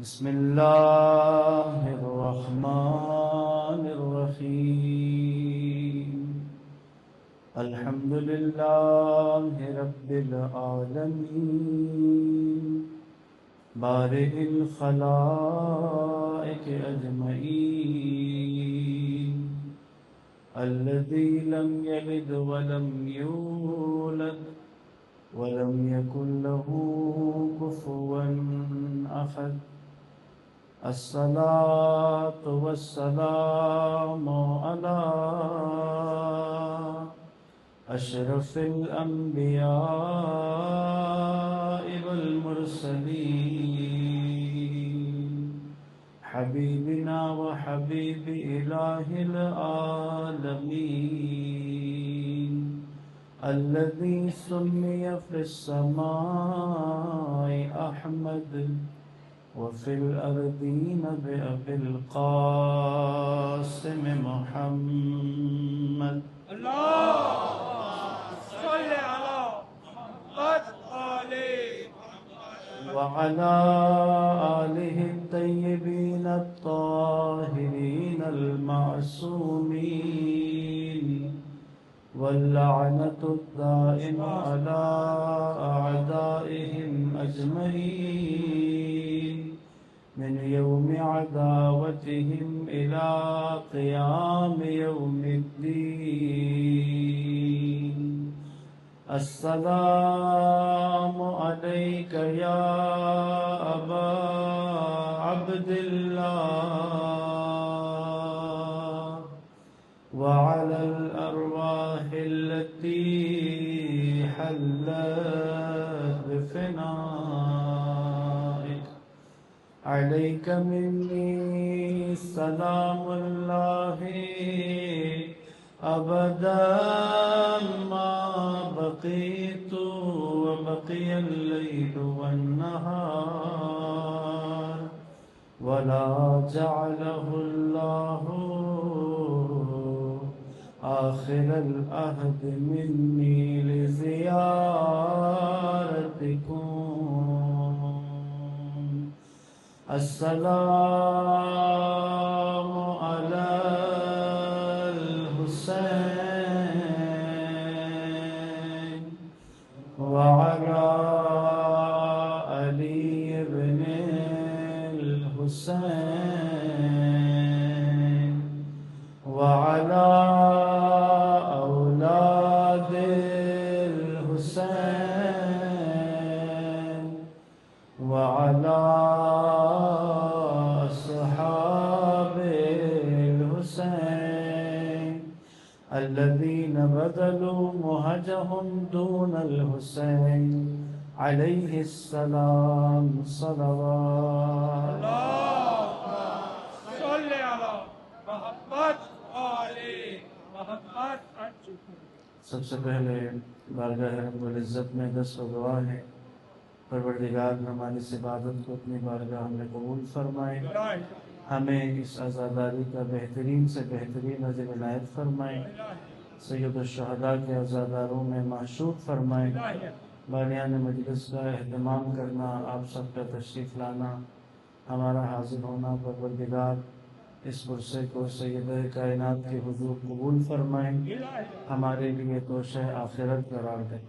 بسم الله الرحمن الرحيم. الحمد لله رب العالمين بارئ الخلائق أجمعين الذي لم يلد ولم يولد ولم يكن له كفوا أحد. الصلاة والسلام على أشرف الأنبياء والمرسلين حبيبنا وحبيب إله العالمين الذي سمي في السماء أحمد وفي الأرضين بأبي القاسم محمد. اللهم صل على محمد وعلى آله الطيبين الطاهرين المعصومين واللعنة الدائمة على أعدائهم أجمعين من يوم عداوتهم إلى قيام يوم الدين. السلام عليك يا أبا عبد الله وعلى الأرواح التي حلت بفنائك. عليك مني سلام الله أبدا ما بقيت وبقي الليل والنهار ولا جعله الله آخر العهد مني لزيارتكم. السلام على الحسين وعلى علي بن الحسين وعلى أولاد الحسين وعلى أصحاب الحسين الذين بذلوا مهجهم دون الحسين عليه السلام صلوات. اللهم صل على محمد محمد. سب سے پہلے بارگاہ رب العزت میں دست و دعا ہے پروردگار ہماری اس عبادت کو اپنی بارگاہ میں قبول فرمائے، ہمیں اس عزاداری کا بہترین سے بہترین اجر عنایت فرمائے، سید الشہداء کے عزاداروں میں محشور فرمائے. بانیان مجلس کا اہتمام کرنا، آپ سب کا تشریف لانا، ہمارا حاضر ہونا، پروردگار اس عرصے کو سید کائنات کے حضور قبول فرمائیں، ہمارے لیے توشہ آخرت قرار دیں.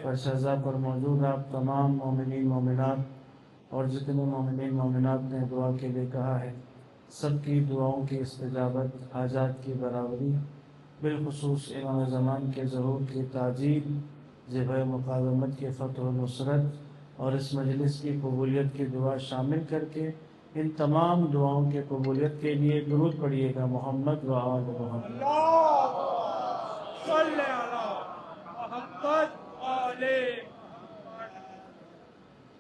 فرشزہ پر موجود آپ تمام مومنین مومنات اور جتنے مومنین مومنات نے دعا کے لیے کہا ہے، سب کی دعاؤں کی استجابت، حاجات کی برابری، بالخصوص امام زمان کے ظہور کی تعجیل، جبہ مقاومت کی فتح و نصرت اور اس مجلس کی قبولیت کی دعا شامل کر کے ان تمام دعاؤں کے قبولیت کے لیے درود پڑھیے گا. محمد و آل محمد. اللهم صل على محمد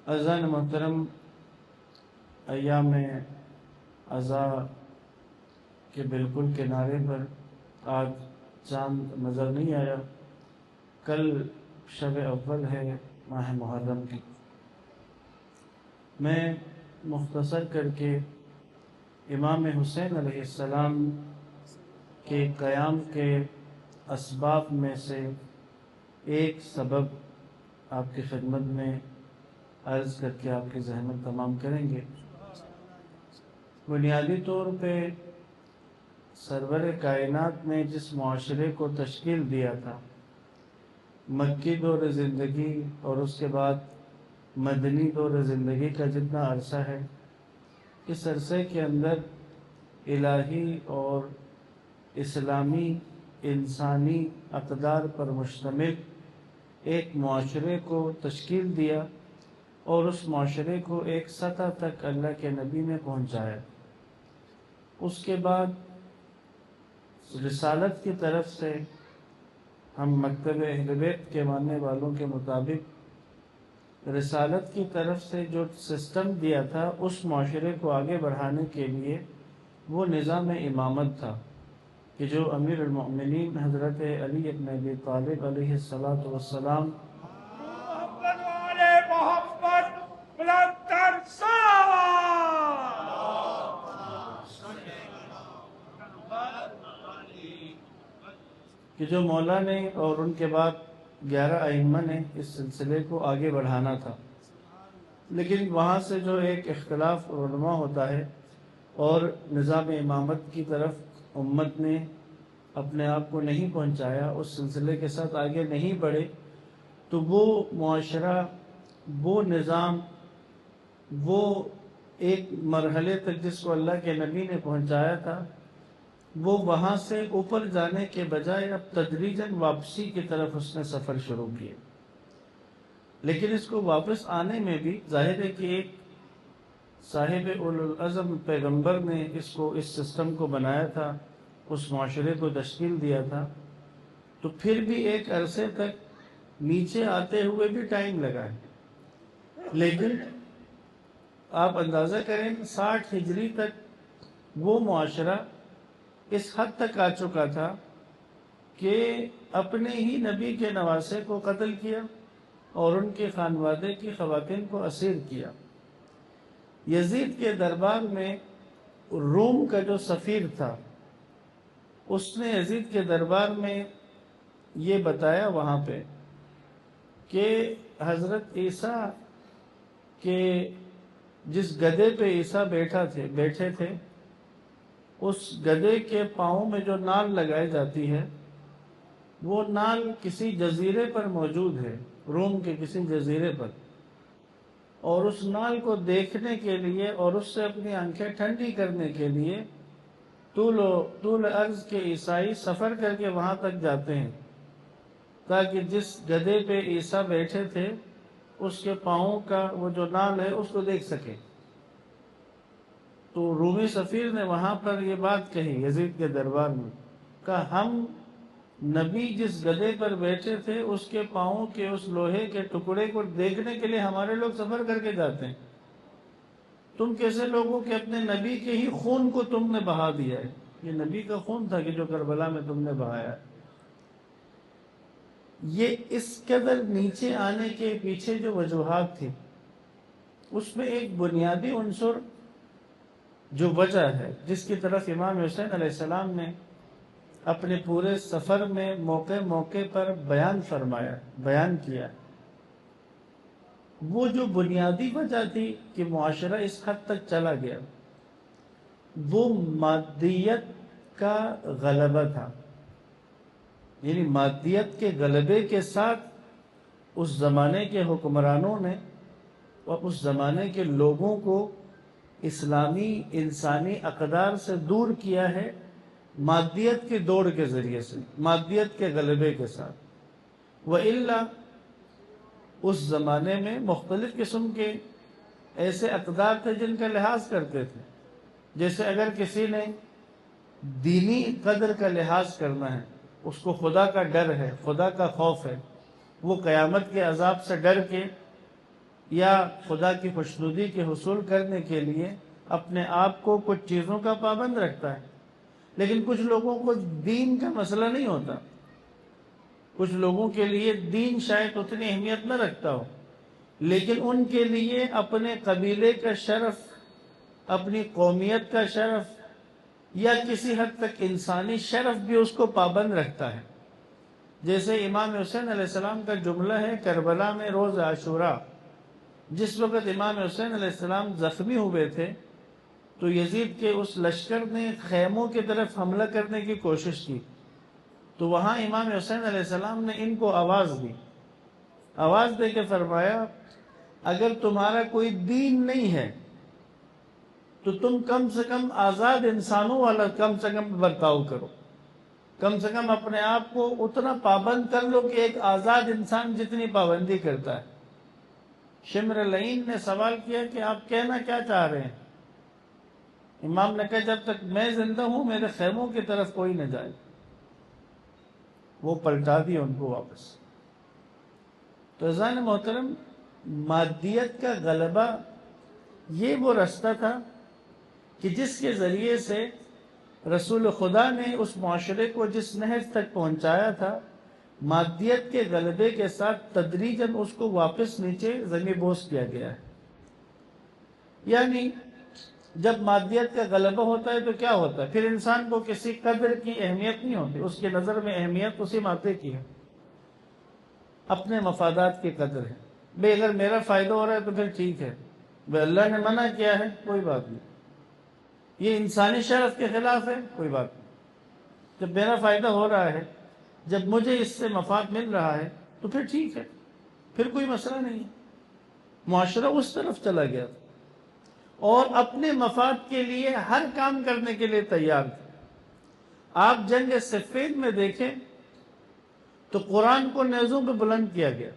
عزیزان محترم، ایام عزا کے بالکل کنارے پر آج چاند نظر نہیں آیا. کل شب اول ہے ماہ محرم کی. میں مختصر کر کے امام حسین علیہ السلام کے قیام کے اسباب میں سے ایک سبب آپ کی خدمت میں عرض کر کے آپ کے ذہن میں تمام کریں گے. بنیادی طور پہ سرور کائنات نے جس معاشرے کو تشکیل دیا تھا، مکی دور زندگی اور اس کے بعد مدنی دور زندگی کا جتنا عرصہ ہے، اس عرصے کے اندر الہی اور اسلامی انسانی اقدار پر مشتمل ایک معاشرے کو تشکیل دیا اور اس معاشرے کو ایک سطح تک اللہ کے نبی نے پہنچایا۔ اس کے بعد رسالت کی طرف سے ہم مکتب اہل بیت کے ماننے والوں کے مطابق رسالت کی طرف سے جو سسٹم دیا تھا اس معاشرے کو آگے بڑھانے کے لیے وہ نظام امامت تھا کہ جو امیر المؤمنین حضرت علی بن ابی طالب علیہ السلام محمد والے محمد بلندر کہ جو مولا نے اور ان کے بعد 11 ائمہ نے اس سلسلے کو آگے بڑھانا تھا، لیکن وہاں سے جو ایک اختلاف علماء ہوتا ہے اور نظام امامت کی طرف امت نے اپنے آپ کو نہیں پہنچایا، اس سلسلے کے ساتھ آگے نہیں بڑھے، تو وہ معاشرہ، وہ نظام، وہ ایک مرحلے تک جس کو اللہ کے نبی نے پہنچایا تھا، وہ وہاں سے اوپر جانے کے بجائے اب تدریجاً واپسی کی طرف اس نے سفر شروع کیا۔ لیکن اس کو واپس آنے میں بھی ظاہر ہے کہ ایک صاحب اولوالعزم پیغمبر نے اس سسٹم کو بنایا تھا، اس معاشرے کو تشکیل دیا تھا، تو پھر بھی ایک عرصے تک نیچے آتے ہوئے بھی ٹائم لگا ہے۔ لیکن آپ اندازہ کریں 60 ہجری تک وہ معاشرہ اس حد تک آ چکا تھا کہ اپنے ہی نبی کے نواسے کو قتل کیا اور ان کے خانوادے کی خواتین کو اسیر کیا۔ یزید کے دربار میں روم کا جو سفیر تھا، اس نے یزید کے دربار میں یہ بتایا وہاں پہ کہ حضرت عیسیٰ کے جس گدھے پہ عیسیٰ بیٹھے تھے، اس گدھے کے پاؤں میں جو نال لگائی جاتی ہے، وہ نال کسی جزیرے پر موجود ہے، روم کے کسی جزیرے پر، اور اس نال کو دیکھنے کے لیے اور اس سے اپنی آنکھیں ٹھنڈی کرنے کے لیے طول عرض کے عیسائی سفر کر کے وہاں تک جاتے ہیں تاکہ جس گدھے پہ عیسیٰ بیٹھے تھے اس کے پاؤں کا وہ جو نال ہے اس کو دیکھ سکیں۔ تو رومی سفیر نے وہاں پر یہ بات کہی یزید کے دربار میں، کہ ہم نبی جس گدھے پر بیٹھے تھے اس کے پاؤں کے اس لوہے کے ٹکڑے کو دیکھنے کے لیے ہمارے لوگ سفر کر کے جاتے ہیں، تم کیسے لوگوں کے اپنے نبی کے ہی خون کو تم نے بہا دیا ہے۔ یہ نبی کا خون تھا کہ جو کربلا میں تم نے بہایا ہے۔ یہ اس قدر نیچے آنے کے پیچھے جو وجوہات تھی، اس میں ایک بنیادی عنصر جو وجہ ہے جس کی طرف امام حسین علیہ السلام نے اپنے پورے سفر میں موقع پر بیان کیا، وہ جو بنیادی وجہ تھی کہ معاشرہ اس حد تک چلا گیا، وہ مادیت کا غلبہ تھا۔ یعنی مادیت کے غلبے کے ساتھ اس زمانے کے حکمرانوں نے اور اس زمانے کے لوگوں کو اسلامی انسانی اقدار سے دور کیا ہے، مادیت کی دوڑ کے ذریعے سے، مادیت کے غلبے کے ساتھ۔ وَإِلَّا اس زمانے میں مختلف قسم کے ایسے اقدار تھے جن کا لحاظ کرتے تھے، جیسے اگر کسی نے دینی قدر کا لحاظ کرنا ہے، اس کو خدا کا ڈر ہے، خدا کا خوف ہے، وہ قیامت کے عذاب سے ڈر کے یا خدا کی خوشنودی کے حصول کرنے کے لیے اپنے آپ کو کچھ چیزوں کا پابند رکھتا ہے۔ لیکن کچھ لوگوں کو دین کا مسئلہ نہیں ہوتا، کچھ لوگوں کے لیے دین شاید اتنی اہمیت نہ رکھتا ہو، لیکن ان کے لیے اپنے قبیلے کا شرف، اپنی قومیت کا شرف یا کسی حد تک انسانی شرف بھی اس کو پابند رکھتا ہے۔ جیسے امام حسین علیہ السلام کا جملہ ہے کربلا میں روز عاشوراء، جس وقت امام حسین علیہ السلام زخمی ہوئے تھے تو یزید کے اس لشکر نے خیموں کی طرف حملہ کرنے کی کوشش کی، تو وہاں امام حسین علیہ السلام نے ان کو آواز دی، آواز دے کے فرمایا اگر تمہارا کوئی دین نہیں ہے تو تم کم سے کم آزاد انسانوں والا کم سے کم برتاؤ کرو، کم سے کم اپنے آپ کو اتنا پابند کر لو کہ ایک آزاد انسان جتنی پابندی کرتا ہے۔ شمر لعین نے سوال کیا کہ آپ کہنا کیا چاہ رہے ہیں؟ امام نے کہا جب تک میں زندہ ہوں میرے خیموں کی طرف کوئی نہ جائے۔ وہ پلٹا دیا ان کو واپس۔ تو عزیزان محترم، مادیت کا غلبہ یہ وہ رستہ تھا کہ جس کے ذریعے سے رسول خدا نے اس معاشرے کو جس نہج تک پہنچایا تھا، مادیت کے غلبے کے ساتھ تدریجاً اس کو واپس نیچے زمین بوس کیا گیا ہے۔ یعنی جب مادیت کا غلبہ ہوتا ہے تو کیا ہوتا ہے؟ پھر انسان کو کسی قدر کی اہمیت نہیں ہوتی، اس کی نظر میں اہمیت اسی مادے کی ہے، اپنے مفادات کی قدر ہے۔ بھئی اگر میرا فائدہ ہو رہا ہے تو پھر ٹھیک ہے، بھئی اللہ نے منع کیا ہے کوئی بات نہیں، یہ انسانی شرف کے خلاف ہے کوئی بات نہیں، جب میرا فائدہ ہو رہا ہے، جب مجھے اس سے مفاد مل رہا ہے تو پھر ٹھیک ہے، پھر کوئی مسئلہ نہیں ہے۔ معاشرہ اس طرف چلا گیا تھا اور اپنے مفاد کے لیے ہر کام کرنے کے لیے تیار تھے۔ آپ جنگ صفین میں دیکھیں تو قرآن کو نیزوں پہ بلند کیا گیا،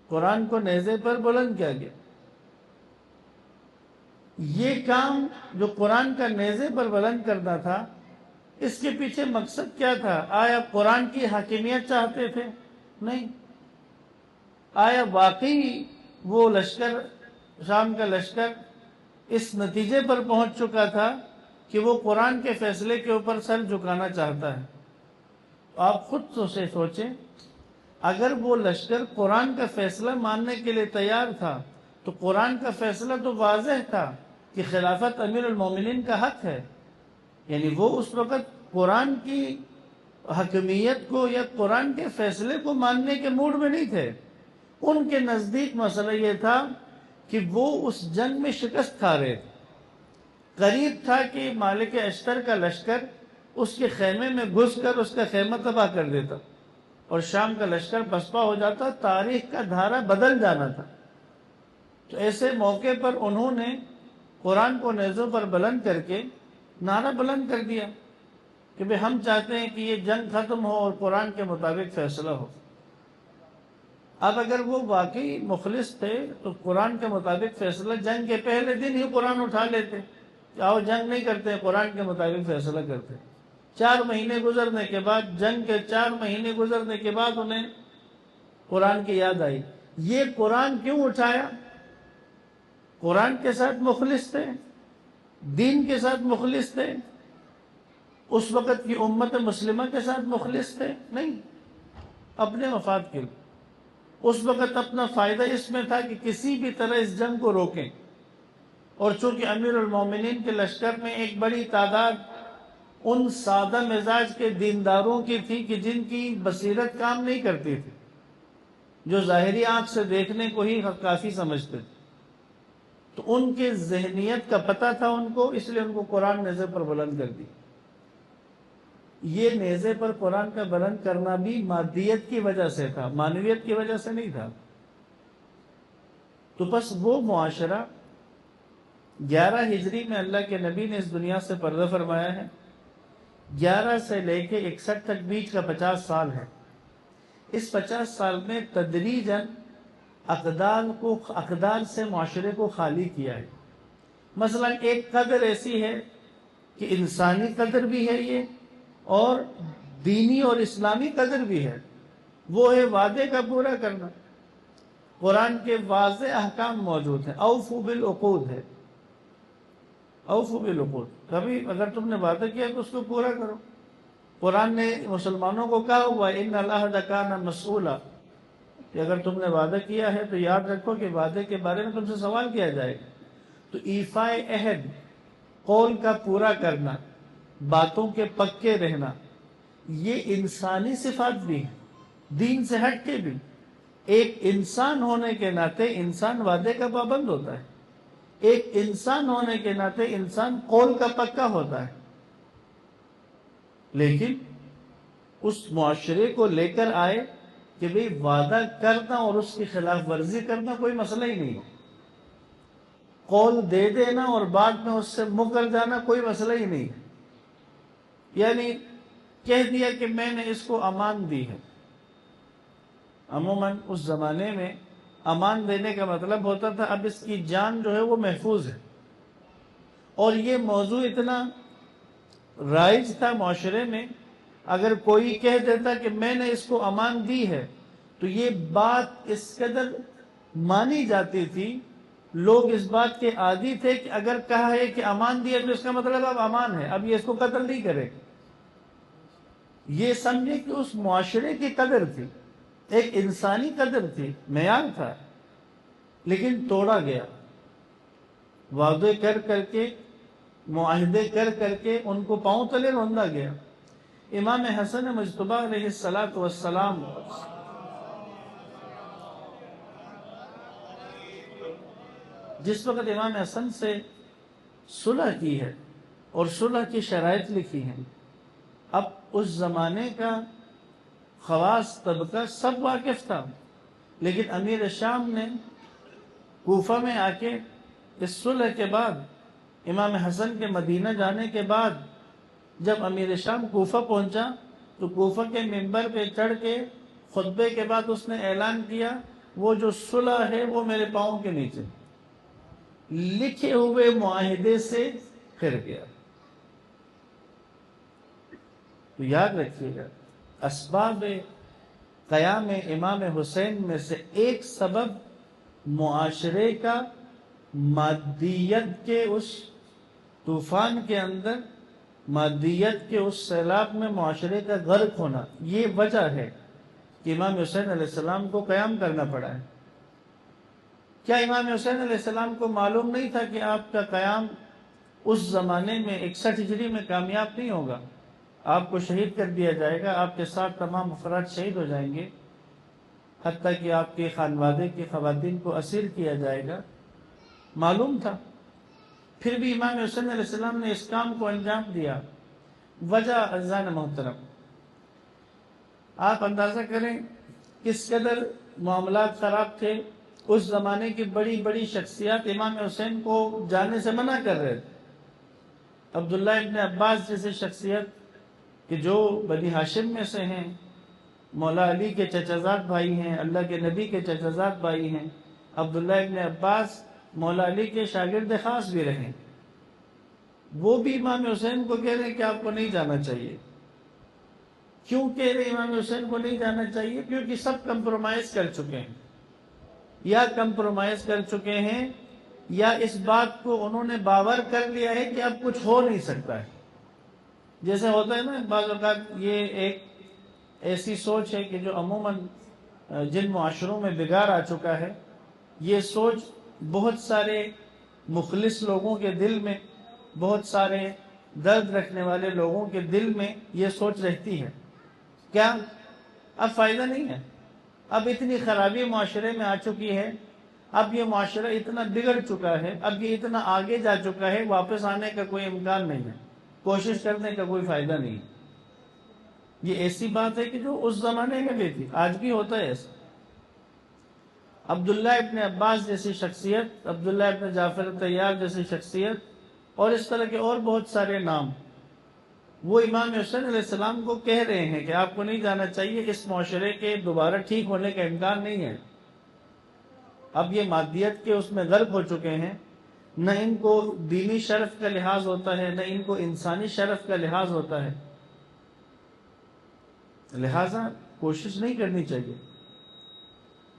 قرآن کو نیزے پر بلند کیا گیا۔ یہ کام جو قرآن کا نیزے پر بلند کرنا تھا، اس کے پیچھے مقصد کیا تھا؟ آیا قرآن کی حاکمیت چاہتے تھے؟ نہیں۔ آیا واقعی وہ لشکر، شام کا لشکر، اس نتیجے پر پہنچ چکا تھا کہ وہ قرآن کے فیصلے کے اوپر سر جھکانا چاہتا ہے؟ آپ خود سے سوچیں، اگر وہ لشکر قرآن کا فیصلہ ماننے کے لیے تیار تھا تو قرآن کا فیصلہ تو واضح تھا کہ خلافت امیر المومنین کا حق ہے، یعنی وہ اس وقت قرآن کی حکمیت کو یا قرآن کے فیصلے کو ماننے کے موڈ میں نہیں تھے۔ ان کے نزدیک مسئلہ یہ تھا کہ وہ اس جنگ میں شکست کھا رہے تھے، قریب تھا کہ مالک اشتر کا لشکر اس کے خیمے میں گھس کر اس کا خیمہ تباہ کر دیتا اور شام کا لشکر پسپا ہو جاتا، تاریخ کا دھارا بدل جانا تھا۔ تو ایسے موقع پر انہوں نے قرآن کو نیزوں پر بلند کر کے نعرہ بلند کر دیا کہ بھئی ہم چاہتے ہیں کہ یہ جنگ ختم ہو اور قرآن کے مطابق فیصلہ ہو۔ اب اگر وہ واقعی مخلص تھے تو قرآن کے مطابق فیصلہ جنگ کے پہلے دن ہی قرآن اٹھا لیتے کہ آؤ جنگ نہیں کرتے، قرآن کے مطابق فیصلہ کرتے۔ 4 مہینے گزرنے کے بعد، جنگ کے 4 مہینے گزرنے کے بعد انہیں قرآن کی یاد آئی۔ یہ قرآن کیوں اٹھایا؟ قرآن کے ساتھ مخلص تھے، دین کے ساتھ مخلص تھے، اس وقت کی امت مسلمہ کے ساتھ مخلص تھے؟ نہیں، اپنے مفاد کے لیے۔ اس وقت اپنا فائدہ اس میں تھا کہ کسی بھی طرح اس جنگ کو روکیں، اور چونکہ امیر المومنین کے لشکر میں ایک بڑی تعداد ان سادہ مزاج کے دینداروں کی تھی کہ جن کی بصیرت کام نہیں کرتی تھی، جو ظاہری آنکھ سے دیکھنے کو ہی کافی سمجھتے تھے، تو ان کے ذہنیت کا پتہ تھا ان کو، اس لیے ان کو قرآن نیزے پر بلند کر دی۔ یہ نیزے پر قرآن کا بلند کرنا بھی مادیت کی وجہ سے تھا، معنویت کی وجہ سے نہیں تھا۔ تو بس وہ معاشرہ 11 ہجری میں اللہ کے نبی نے اس دنیا سے پردہ فرمایا ہے، 11 سے لے کے 61 تک بیچ کا 50 سال ہے۔ اس 50 سال میں تدریجاً اقدار سے معاشرے کو خالی کیا ہے۔ مثلا ایک قدر ایسی ہے کہ انسانی قدر بھی ہے یہ، اور دینی اور اسلامی قدر بھی ہے، وہ ہے وعدے کا پورا کرنا۔ قرآن کے واضح احکام موجود ہیں، اوفوا بالعقود ہے، اوفوا بالعقود، کبھی اگر تم نے وعدہ کیا تو اس کو پورا کرو۔ قرآن نے مسلمانوں کو کہا ہوا ان العہد کان مسئولا، کہ اگر تم نے وعدہ کیا ہے تو یاد رکھو کہ وعدے کے بارے میں تم سے سوال کیا جائے گا۔ تو ایفائے عہد، قول کا پورا کرنا، باتوں کے پکے رہنا، یہ انسانی صفات بھی ہیں، دین سے ہٹ کے بھی۔ ایک انسان ہونے کے ناطے انسان وعدے کا پابند ہوتا ہے، ایک انسان ہونے کے ناطے انسان قول کا پکا ہوتا ہے، لیکن اس معاشرے کو لے کر آئے کہ بھئی وعدہ کرنا اور اس کی خلاف ورزی کرنا کوئی مسئلہ ہی نہیں ہے، قول دے دینا اور بعد میں اس سے مکر جانا کوئی مسئلہ ہی نہیں ہے، یعنی کہہ دیا کہ میں نے اس کو امان دی ہے۔ عموماً اس زمانے میں امان دینے کا مطلب ہوتا تھا اب اس کی جان جو ہے وہ محفوظ ہے، اور یہ موضوع اتنا رائج تھا معاشرے میں، اگر کوئی کہہ دیتا کہ میں نے اس کو امان دی ہے تو یہ بات اس قدر مانی جاتی تھی، لوگ اس بات کے عادی تھے کہ اگر کہا ہے کہ امان دیا تو اس کا مطلب اب امان ہے، اب یہ اس کو قتل نہیں کرے۔ یہ سمجھے کہ اس معاشرے کی قدر تھی، ایک انسانی قدر تھی، معیار تھا، لیکن توڑا گیا، وعدے کر کر کے، معاہدے کر کر کے ان کو پاؤں تلے روندا گیا۔ امام حسن مجتبی علیہ السلام جس وقت امام حسن سے صلح کی ہے اور صلح کی شرائط لکھی ہیں، اب اس زمانے کا خواص طبقہ سب واقف تھا، لیکن امیر شام نے کوفہ میں آ کے اس صلح کے بعد، امام حسن کے مدینہ جانے کے بعد، جب امیر شام کوفہ پہنچا تو کوفہ کے منبر پہ چڑھ کے خطبے کے بعد اس نے اعلان کیا وہ جو صلح ہے وہ میرے پاؤں کے نیچے، لکھے ہوئے معاہدے سے پھر گیا۔ تو یاد رکھیے گا، اسباب قیام امام حسین میں سے ایک سبب معاشرے کا مادیت کے اس طوفان کے اندر، مادیت کے اس سیلاب میں معاشرے کا غرق ہونا، یہ وجہ ہے کہ امام حسین علیہ السلام کو قیام کرنا پڑا ہے۔ کیا امام حسین علیہ السلام کو معلوم نہیں تھا کہ آپ کا قیام اس زمانے میں 61 ہجری میں کامیاب نہیں ہوگا، آپ کو شہید کر دیا جائے گا، آپ کے ساتھ تمام افراد شہید ہو جائیں گے، حتیٰ کہ آپ کے خانوادے کی خواتین کو اسیر کیا جائے گا؟ معلوم تھا، پھر بھی امام حسین علیہ السلام نے اس کام کو انجام دیا۔ وجہ عزیزان محترم، آپ اندازہ کریں کس قدر معاملات خراب تھے۔ اس زمانے کی بڑی بڑی شخصیات امام حسین کو جانے سے منع کر رہے تھے۔ عبداللہ ابن عباس جیسے شخصیت کہ جو بنی ہاشم میں سے ہیں، مولا علی کے چچازاد بھائی ہیں، اللہ کے نبی کے چچازاد بھائی ہیں، عبداللہ ابن عباس مولا علی کے شاگرد خاص بھی رہے، وہ بھی امام حسین کو کہہ رہے ہیں کہ آپ کو نہیں جانا چاہیے۔ کیوں کہہ رہے امام حسین کو نہیں جانا چاہیے؟ کیونکہ سب کمپرومائز کر چکے ہیں، یا کمپرومائز کر چکے ہیں یا اس بات کو انہوں نے باور کر لیا ہے کہ اب کچھ ہو نہیں سکتا ہے۔ جیسے ہوتا ہے نا بعض اوقات، یہ ایک ایسی سوچ ہے کہ جو عموماً جن معاشروں میں بگاڑ آ چکا ہے، یہ سوچ بہت سارے مخلص لوگوں کے دل میں، بہت سارے درد رکھنے والے لوگوں کے دل میں یہ سوچ رہتی ہے، کیا اب فائدہ نہیں ہے، اب اتنی خرابی معاشرے میں آ چکی ہے، اب یہ معاشرہ اتنا بگڑ چکا ہے، اب یہ اتنا آگے جا چکا ہے، واپس آنے کا کوئی امکان نہیں ہے، کوشش کرنے کا کوئی فائدہ نہیں ہے۔ یہ ایسی بات ہے کہ جو اس زمانے میں بھی تھی، آج بھی ہوتا ہے ایسا۔ عبداللہ ابن عباس جیسی شخصیت، عبداللہ ابن جعفر طیار جیسی شخصیت، اور اس طرح کے اور بہت سارے نام، وہ امام حسین علیہ السلام کو کہہ رہے ہیں کہ آپ کو نہیں جانا چاہیے، اس معاشرے کے دوبارہ ٹھیک ہونے کا امکان نہیں ہے۔ اب یہ مادیت کے اس میں غرق ہو چکے ہیں، نہ ان کو دینی شرف کا لحاظ ہوتا ہے، نہ ان کو انسانی شرف کا لحاظ ہوتا ہے، لہٰذا کوشش نہیں کرنی چاہیے۔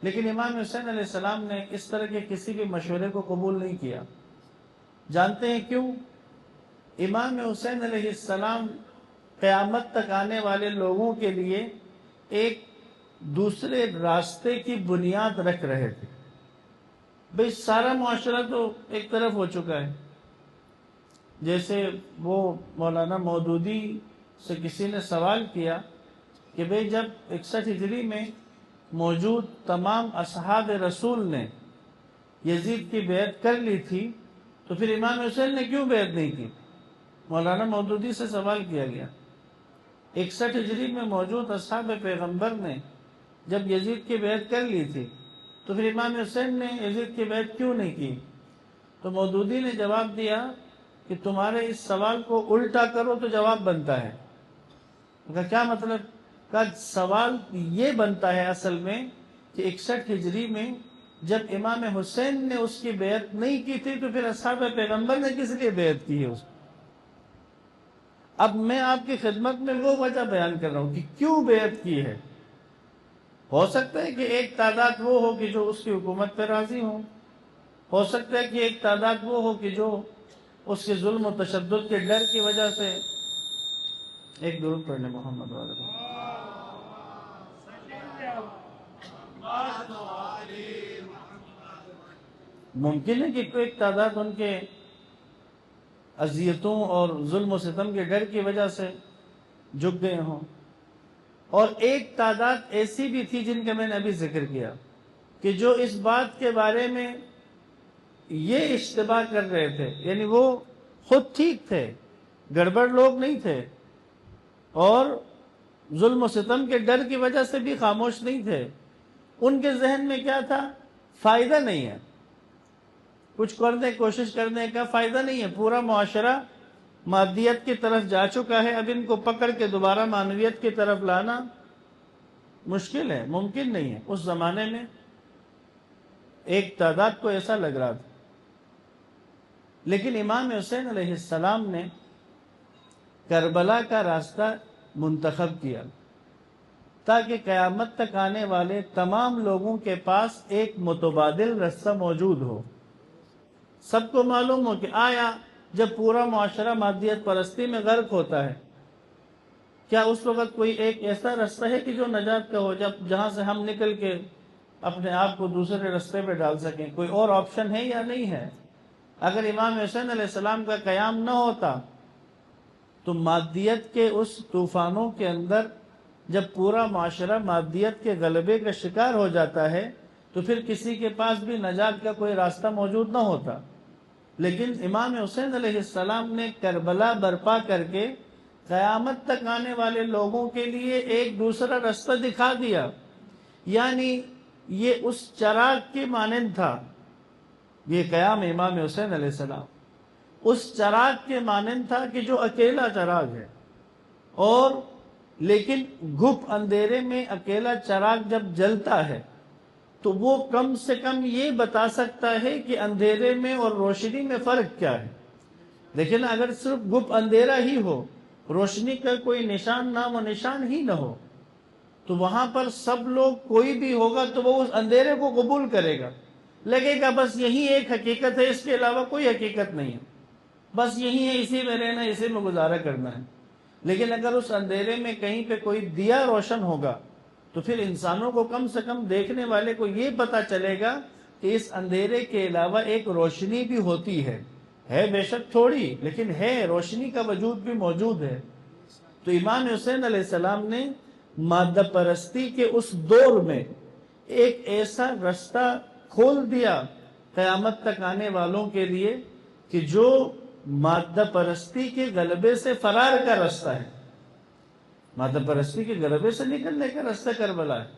لیکن امام حسین علیہ السلام نے اس طرح کے کسی بھی مشورے کو قبول نہیں کیا۔ جانتے ہیں کیوں؟ امام حسین علیہ السلام قیامت تک آنے والے لوگوں کے لیے ایک دوسرے راستے کی بنیاد رکھ رہے تھے۔ بھئی سارا معاشرہ تو ایک طرف ہو چکا ہے، جیسے وہ مولانا مودودی سے کسی نے سوال کیا کہ بھئی جب 61 ہجری میں موجود تمام اصحاب رسول نے یزید کی بیعت کر لی تھی تو پھر امام حسین نے کیوں بیعت نہیں کی؟ مولانا مودودی سے سوال کیا گیا 61 ہجری میں موجود اصحاب پیغمبر نے جب یزید کی بیعت کر لی تھی تو پھر امام حسین نے یزید کی بیعت کیوں نہیں کی؟ تو مودودی نے جواب دیا کہ تمہارے اس سوال کو الٹا کرو تو جواب بنتا ہے۔ کہا کیا مطلب؟ کہا سوال یہ بنتا ہے اصل میں کہ 61 ہجری میں جب امام حسین نے اس کی بیعت نہیں کی تھی تو پھر اصحاب پیغمبر نے کس لیے بیعت کی ہے اس کو؟ اب میں آپ کی خدمت میں وہ وجہ بیان کر رہا ہوں کہ کیوں بیعت کی ہے۔ ہو سکتا ہے کہ ایک تعداد وہ ہو کہ جو اس کی حکومت پہ راضی ہو سکتا ہے کہ ایک تعداد وہ ہو کہ جو اس کے ظلم و تشدد کے ڈر کی وجہ سے ایک درود پڑھنے محمد والے کو۔ ممکن ہے کہ کوئی ایک تعداد ان کے اذیتوں اور ظلم و ستم کے ڈر کی وجہ سے جھک گئے ہوں، اور ایک تعداد ایسی بھی تھی جن کا میں نے ابھی ذکر کیا کہ جو اس بات کے بارے میں یہ اشتباہ کر رہے تھے، یعنی وہ خود ٹھیک تھے، گڑبڑ لوگ نہیں تھے، اور ظلم و ستم کے ڈر کی وجہ سے بھی خاموش نہیں تھے۔ ان کے ذہن میں کیا تھا؟ فائدہ نہیں ہے، کچھ کرنے کوشش کرنے کا فائدہ نہیں ہے، پورا معاشرہ مادیت کی طرف جا چکا ہے، اب ان کو پکڑ کے دوبارہ معنویت کی طرف لانا مشکل ہے، ممکن نہیں ہے۔ اس زمانے میں ایک تعداد کو ایسا لگ رہا تھا، لیکن امام حسین علیہ السلام نے کربلا کا راستہ منتخب کیا تاکہ قیامت تک آنے والے تمام لوگوں کے پاس ایک متبادل راستہ موجود ہو۔ سب کو معلوم ہو کہ آیا جب پورا معاشرہ مادیت پرستی میں غرق ہوتا ہے، کیا اس وقت کوئی ایک ایسا راستہ ہے کہ جو نجات کا ہو، جہاں سے ہم نکل کے اپنے آپ کو دوسرے راستے پہ ڈال سکیں؟ کوئی اور آپشن ہے یا نہیں ہے؟ اگر امام حسین علیہ السلام کا قیام نہ ہوتا تو مادیت کے اس طوفانوں کے اندر جب پورا معاشرہ مادیت کے غلبے کا شکار ہو جاتا ہے تو پھر کسی کے پاس بھی نجات کا کوئی راستہ موجود نہ ہوتا۔ لیکن امام حسین علیہ السلام نے کربلا برپا کر کے قیامت تک آنے والے لوگوں کے لیے ایک دوسرا راستہ دکھا دیا، یعنی یہ اس چراغ کی مانند تھا، یہ قیام امام حسین علیہ السلام اس چراغ کے مانند تھا کہ جو اکیلا چراغ ہے، اور لیکن گھپ اندھیرے میں اکیلا چراغ جب جلتا ہے تو وہ کم سے کم یہ بتا سکتا ہے کہ اندھیرے میں اور روشنی میں فرق کیا ہے۔ لیکن اگر صرف گھپ اندھیرا ہی ہو، روشنی کا کوئی نشان نام و نشان ہی نہ ہو، تو وہاں پر سب لوگ، کوئی بھی ہوگا تو وہ اس اندھیرے کو قبول کرے گا، لگے گا بس یہی ایک حقیقت ہے، اس کے علاوہ کوئی حقیقت نہیں ہے، بس یہی ہے، اسی میں رہنا، اسی میں گزارا کرنا ہے۔ لیکن اگر اس اندھیرے میں کہیں پہ کوئی دیا روشن ہوگا تو پھر انسانوں کو، کم سے کم دیکھنے والے کو یہ پتا چلے گا کہ اس اندھیرے کے علاوہ ایک روشنی بھی ہوتی ہے بے شک تھوڑی، لیکن ہے، روشنی کا وجود بھی موجود ہے۔ تو امام حسین علیہ السلام نے مادہ پرستی کے اس دور میں ایک ایسا راستہ کھول دیا قیامت تک آنے والوں کے لیے کہ جو مادہ پرستی کے غلبے سے فرار کا راستہ ہے، مادہ پرستی کے غلبے سے نکلنے کا راستہ کربلا ہے۔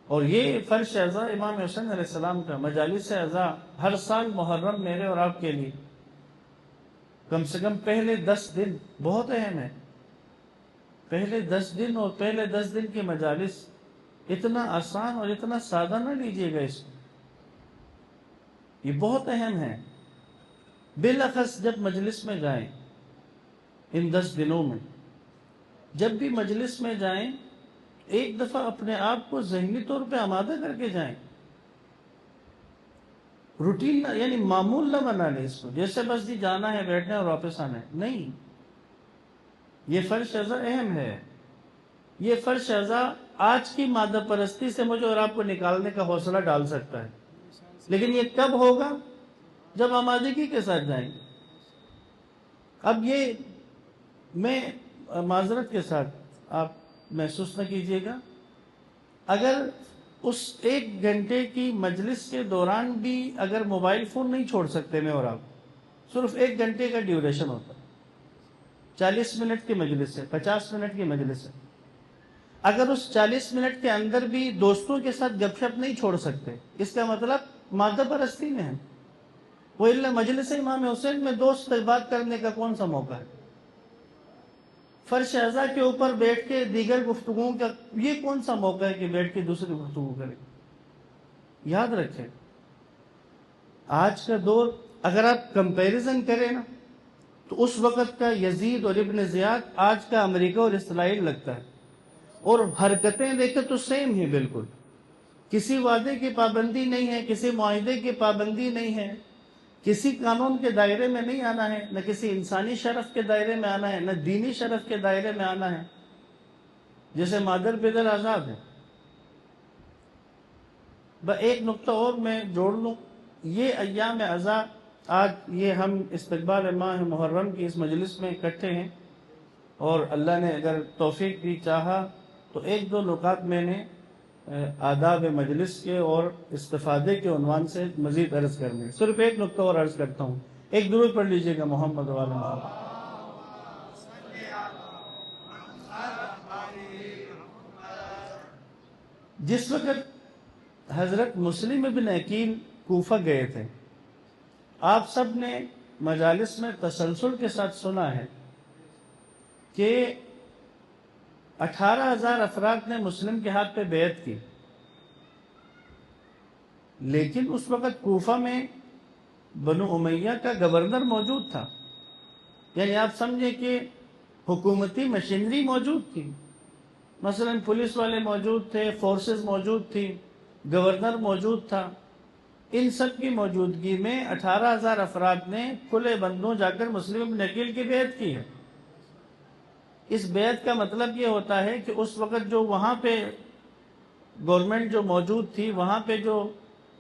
اور یہ فرش اعزاء امام حسین علیہ السلام کا مجالس اعزاء ہر سال محرم میرے اور آپ کے لیے کم سے کم پہلے 10 دن بہت اہم ہے۔ پہلے 10 دن اور پہلے 10 دن کی مجالس اتنا آسان اور اتنا سادہ نہ لیجیے گا اس کو، یہ بہت اہم ہے۔ بالاخص جب مجلس میں جائیں ان 10 دنوں میں، جب بھی مجلس میں جائیں ایک دفعہ اپنے آپ کو ذہنی طور پہ آمادہ کر کے جائیں، روٹین نہ، یعنی معمول نہ بنا لیں اس کو، جیسے بس جی جانا ہے، بیٹھنا ہے اور واپس آنا ہے، نہیں۔ یہ فرش اعزاء اہم ہے۔ یہ فرش اعزاء آج کی مادہ پرستی سے مجھے اور آپ کو نکالنے کا حوصلہ ڈال سکتا ہے، لیکن یہ کب ہوگا؟ جب آمادگی کے ساتھ جائیں گے۔ اب یہ میں معذرت کے ساتھ، آپ محسوس نہ کیجیے گا، اگر اس 1 گھنٹے کی مجلس کے دوران بھی اگر موبائل فون نہیں چھوڑ سکتے میں اور آپ، صرف 1 گھنٹے کا ڈیوریشن ہوتا ہے، 40 منٹ کی مجلس ہے، 50 منٹ کی مجلس ہے، اگر اس 40 منٹ کے اندر بھی دوستوں کے ساتھ گپ شپ نہیں چھوڑ سکتے، اس کا مطلب مادہ پرستی میں ہے۔ وہ اللہ مجلس امام حسین میں دوست سے بات کرنے کا کون سا موقع ہے؟ فرش اعضاء کے اوپر بیٹھ کے دیگر گفتگوؤں کا یہ کون سا موقع ہے کہ بیٹھ کے دوسری گفتگو کریں؟ یاد رکھیں، آج کا دور اگر آپ کمپیریزن کریں نا تو اس وقت کا یزید اور ابن زیاد آج کا امریکہ اور اسرائیل لگتا ہے، اور حرکتیں دیکھیں تو سیم ہی بالکل، کسی وعدے کی پابندی نہیں ہے، کسی معاہدے کی پابندی نہیں ہے، کسی قانون کے دائرے میں نہیں آنا ہے، نہ کسی انسانی شرف کے دائرے میں آنا ہے، نہ دینی شرف کے دائرے میں آنا ہے، جیسے مادر پدر آزاد ہے۔ ایک نقطہ اور میں جوڑ لوں، یہ ایام عزا، آج یہ ہم استقبال ماہ محرم کی اس مجلس میں اکٹھے ہیں، اور اللہ نے اگر توفیق بھی چاہا تو 1-2 نکات میں نے آداب مجلس کے اور استفادے کے عنوان سے مزید عرض کرنے، صرف ایک نقطہ اور عرض کرتا ہوں، ایک درود پڑھ لیجئے گا محمد وعلی محمد۔ جس وقت حضرت مسلم ابن عقیل کوفہ گئے تھے، آپ سب نے مجالس میں تسلسل کے ساتھ سنا ہے کہ 18,000 افراد نے مسلم کے ہاتھ پہ بیعت کی، لیکن اس وقت کوفہ میں بنو امیہ کا گورنر موجود تھا، یعنی آپ سمجھیں کہ حکومتی مشینری موجود تھی، مثلا پولیس والے موجود تھے، فورسز موجود تھی، گورنر موجود تھا، ان سب کی موجودگی میں 18,000 افراد نے کھلے بندوں جا کر مسلم ابن عقیل کی بیعت کی ہے۔ اس بیعت کا مطلب یہ ہوتا ہے کہ اس وقت جو وہاں پہ گورنمنٹ جو موجود تھی، وہاں پہ جو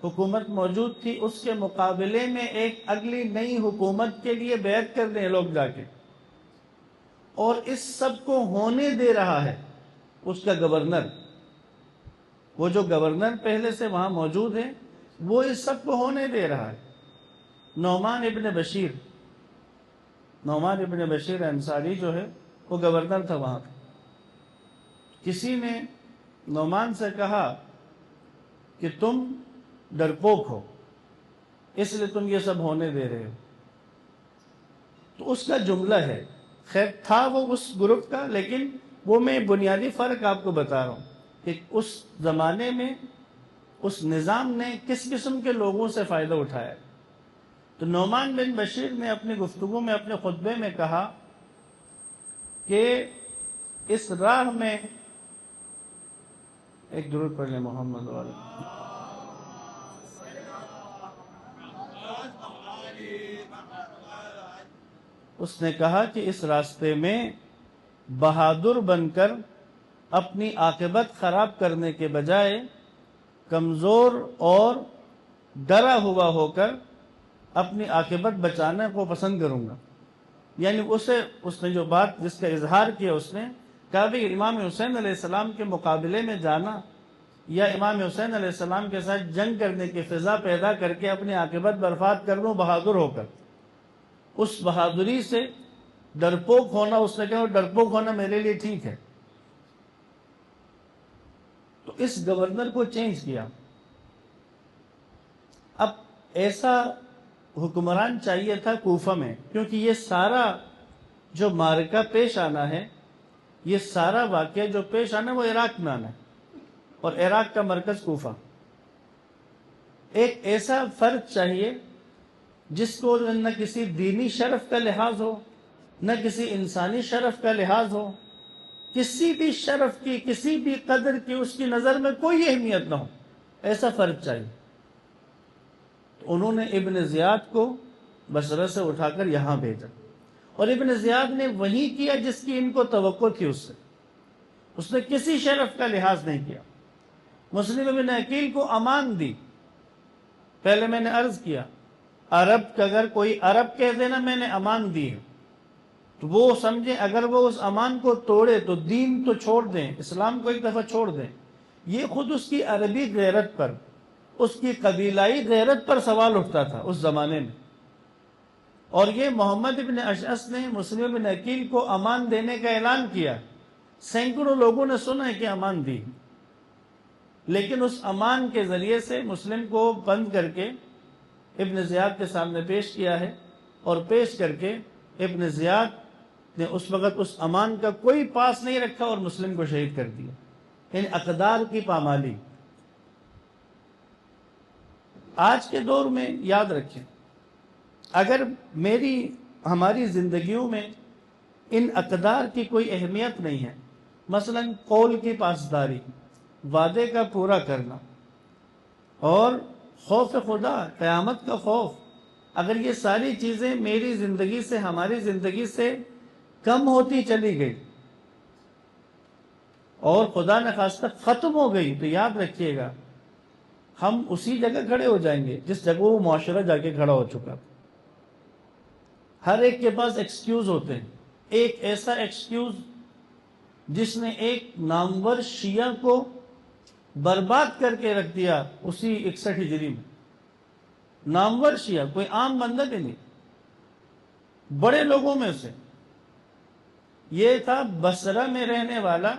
حکومت موجود تھی، اس کے مقابلے میں ایک اگلی نئی حکومت کے لیے بیعت کر دیں لوگ جا کے، اور اس سب کو ہونے دے رہا ہے اس کا گورنر، وہ جو گورنر پہلے سے وہاں موجود ہے وہ اس سب کو ہونے دے رہا ہے۔ نعمان ابن بشیر انصاری جو ہے وہ گورنر تھا وہاں پہ۔ کسی نے نعمان سے کہا کہ تم ڈرپوک ہو، اس لیے تم یہ سب ہونے دے رہے ہو، تو اس کا جملہ ہے، خیر تھا وہ اس گروپ کا، لیکن وہ میں بنیادی فرق آپ کو بتا رہا ہوں کہ اس زمانے میں اس نظام نے کس قسم کے لوگوں سے فائدہ اٹھایا۔ تو نعمان بن بشیر نے اپنی گفتگو میں، اپنے خطبے میں کہا کہ اس راہ میں، ایک درود پڑھ لیں محمد والا، اس نے کہا کہ اس راستے میں بہادر بن کر اپنی عاقبت خراب کرنے کے بجائے کمزور اور ڈرا ہوا ہو کر اپنی عاقبت بچانے کو پسند کروں گا۔ یعنی اس نے جو بات جس کا اظہار کیا، اس نے کہا بھی امام حسین علیہ السلام کے مقابلے میں جانا یا امام حسین علیہ السلام کے ساتھ جنگ کرنے کی فضا پیدا کر کے اپنی عاقبت برباد کر لوں بہادر ہو کر، اس بہادری سے ڈرپوک ہونا، اس نے کہا ڈرپوک ہونا میرے لیے ٹھیک ہے۔ تو اس گورنر کو چینج کیا۔ اب ایسا حکمران چاہیے تھا کوفہ میں، کیونکہ یہ سارا جو معرکہ پیش آنا ہے، یہ سارا واقعہ جو پیش آنا ہے وہ عراق میں آنا ہے، اور عراق کا مرکز کوفہ۔ ایک ایسا فرد چاہیے جس کو نہ کسی دینی شرف کا لحاظ ہو، نہ کسی انسانی شرف کا لحاظ ہو، کسی بھی شرف کی، کسی بھی قدر کی اس کی نظر میں کوئی اہمیت نہ ہو، ایسا فرد چاہیے۔ تو انہوں نے ابن زیاد کو بصرہ سے اٹھا کر یہاں بھیجا، اور ابن زیاد نے وہی کیا جس کی ان کو توقع تھی اس سے۔ اس نے کسی شرف کا لحاظ نہیں کیا۔ مسلم ابن عقیل کو امان دی۔ پہلے میں نے عرض کیا، عرب کا اگر کوئی عرب کہہ دینا میں نے امان دی ہے، تو وہ سمجھے اگر وہ اس امان کو توڑے تو دین تو چھوڑ دیں، اسلام کو ایک دفعہ چھوڑ دیں، یہ خود اس کی عربی غیرت پر، اس کی قبیلائی غیرت پر سوال اٹھتا تھا اس زمانے میں. اور یہ محمد ابن اشعث نے مسلم بن عقیل کو امان دینے کا اعلان کیا. سینکڑوں لوگوں نے سنا ہے کہ امان دی، لیکن اس امان کے ذریعے سے مسلم کو بند کر کے ابن زیاد کے سامنے پیش کیا ہے، اور پیش کر کے ابن زیاد نے اس وقت اس امان کا کوئی پاس نہیں رکھا اور مسلم کو شہید کر دیا. ان اقدار کی پامالی. آج کے دور میں یاد رکھیں، اگر ہماری زندگیوں میں ان اقدار کی کوئی اہمیت نہیں ہے، مثلا قول کی پاسداری، وعدے کا پورا کرنا، اور خوف خدا، قیامت کا خوف، اگر یہ ساری چیزیں میری زندگی سے، ہماری زندگی سے کم ہوتی چلی گئی اور خدا نخواستہ ختم ہو گئی، تو یاد رکھیے گا ہم اسی جگہ کھڑے ہو جائیں گے جس جگہ وہ معاشرہ جا کے کھڑا ہو چکا. ہر ایک کے پاس ایکسکیوز ہوتے ہیں. ایک ایسا ایکسکیوز جس نے ایک نامور شیعہ کو برباد کر کے رکھ دیا اسی 61 ہجری میں. نامور شیعہ، کوئی عام بندہ بھی نہیں، بڑے لوگوں میں سے. یہ تھا بصرہ میں رہنے والا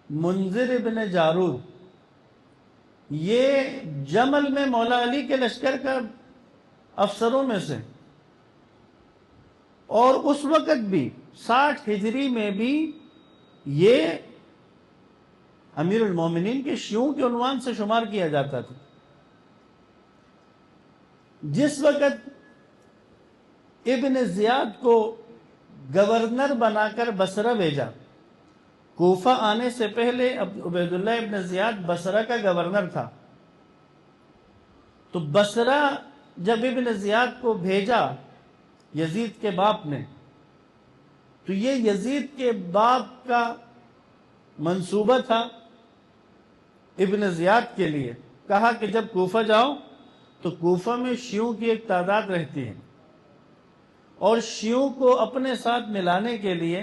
منذر ابن جارود. یہ جمل میں مولا علی کے لشکر کا افسروں میں سے، اور اس وقت بھی 60 ہجری میں بھی یہ امیر المومنین کے شیعوں کے عنوان سے شمار کیا جاتا تھا. جس وقت ابن زیاد کو گورنر بنا کر بصرہ بھیجا، کوفہ آنے سے پہلے عبیداللہ ابن زیاد بصرہ کا گورنر تھا. تو بصرہ جب ابن زیاد کو بھیجا یزید کے باپ نے، تو یہ یزید کے باپ کا منصوبہ تھا ابن زیاد کے لیے. کہا کہ جب کوفہ جاؤ تو کوفہ میں شیعوں کی ایک تعداد رہتی ہے، اور شیعوں کو اپنے ساتھ ملانے کے لیے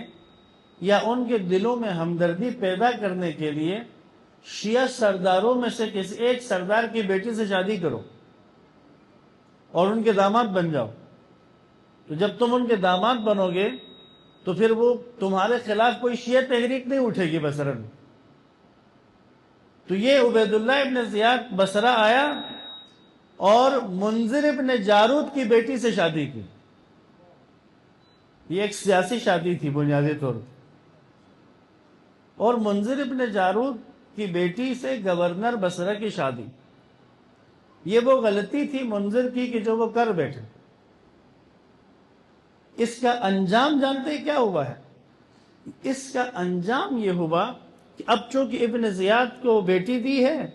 یا ان کے دلوں میں ہمدردی پیدا کرنے کے لیے شیعہ سرداروں میں سے کسی ایک سردار کی بیٹی سے شادی کرو اور ان کے داماد بن جاؤ. تو جب تم ان کے داماد بنو گے تو پھر وہ تمہارے خلاف کوئی شیعہ تحریک نہیں اٹھے گی بصرہ میں. تو یہ عبیداللہ ابن زیاد بصرہ آیا اور منذر ابن جارود کی بیٹی سے شادی کی. یہ ایک سیاسی شادی تھی بنیادی طور پر. اور منذر ابن جارود کی بیٹی سے گورنر بصرہ کی شادی، یہ وہ غلطی تھی منذر کی کہ جو وہ کر بیٹھے. اس کا انجام جانتے کیا ہوا ہے؟ اس کا انجام یہ ہوا کہ اب چونکہ ابن زیاد کو بیٹی دی ہے،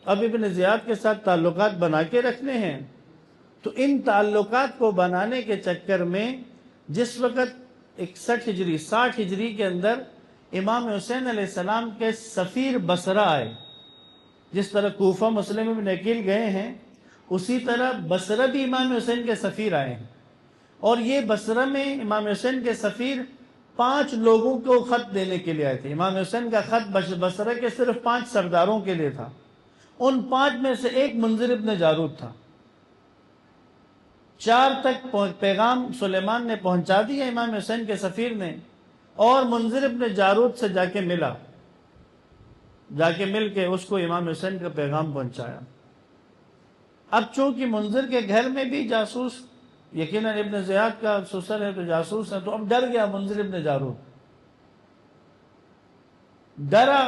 اب ابن زیاد کے ساتھ تعلقات بنا کے رکھنے ہیں. تو ان تعلقات کو بنانے کے چکر میں جس وقت 61 ہجری 60 ہجری کے اندر امام حسین علیہ السلام کے سفیر بصرہ آئے، جس طرح کوفہ مسلم ابن عقیل گئے ہیں، اسی طرح بصرہ بھی امام حسین کے سفیر آئے ہیں. اور یہ بصرہ میں امام حسین کے سفیر 5 لوگوں کو خط دینے کے لیے آئے تھے. امام حسین کا خط بصرہ کے صرف 5 سرداروں کے لیے تھا. ان 5 میں سے ایک منذر ابن جارود تھا. 4 تک پیغام سلیمان نے پہنچا دیا امام حسین کے سفیر نے، اور منذر ابن جارود سے جا کے مل کے اس کو امام حسین کا پیغام پہنچایا. اب چونکہ منذر کے گھر میں بھی جاسوس، یقیناً ابن زیاد کا سسر ہے تو جاسوس ہے، تو اب ڈر گیا منذر ابن جارود. ڈرا،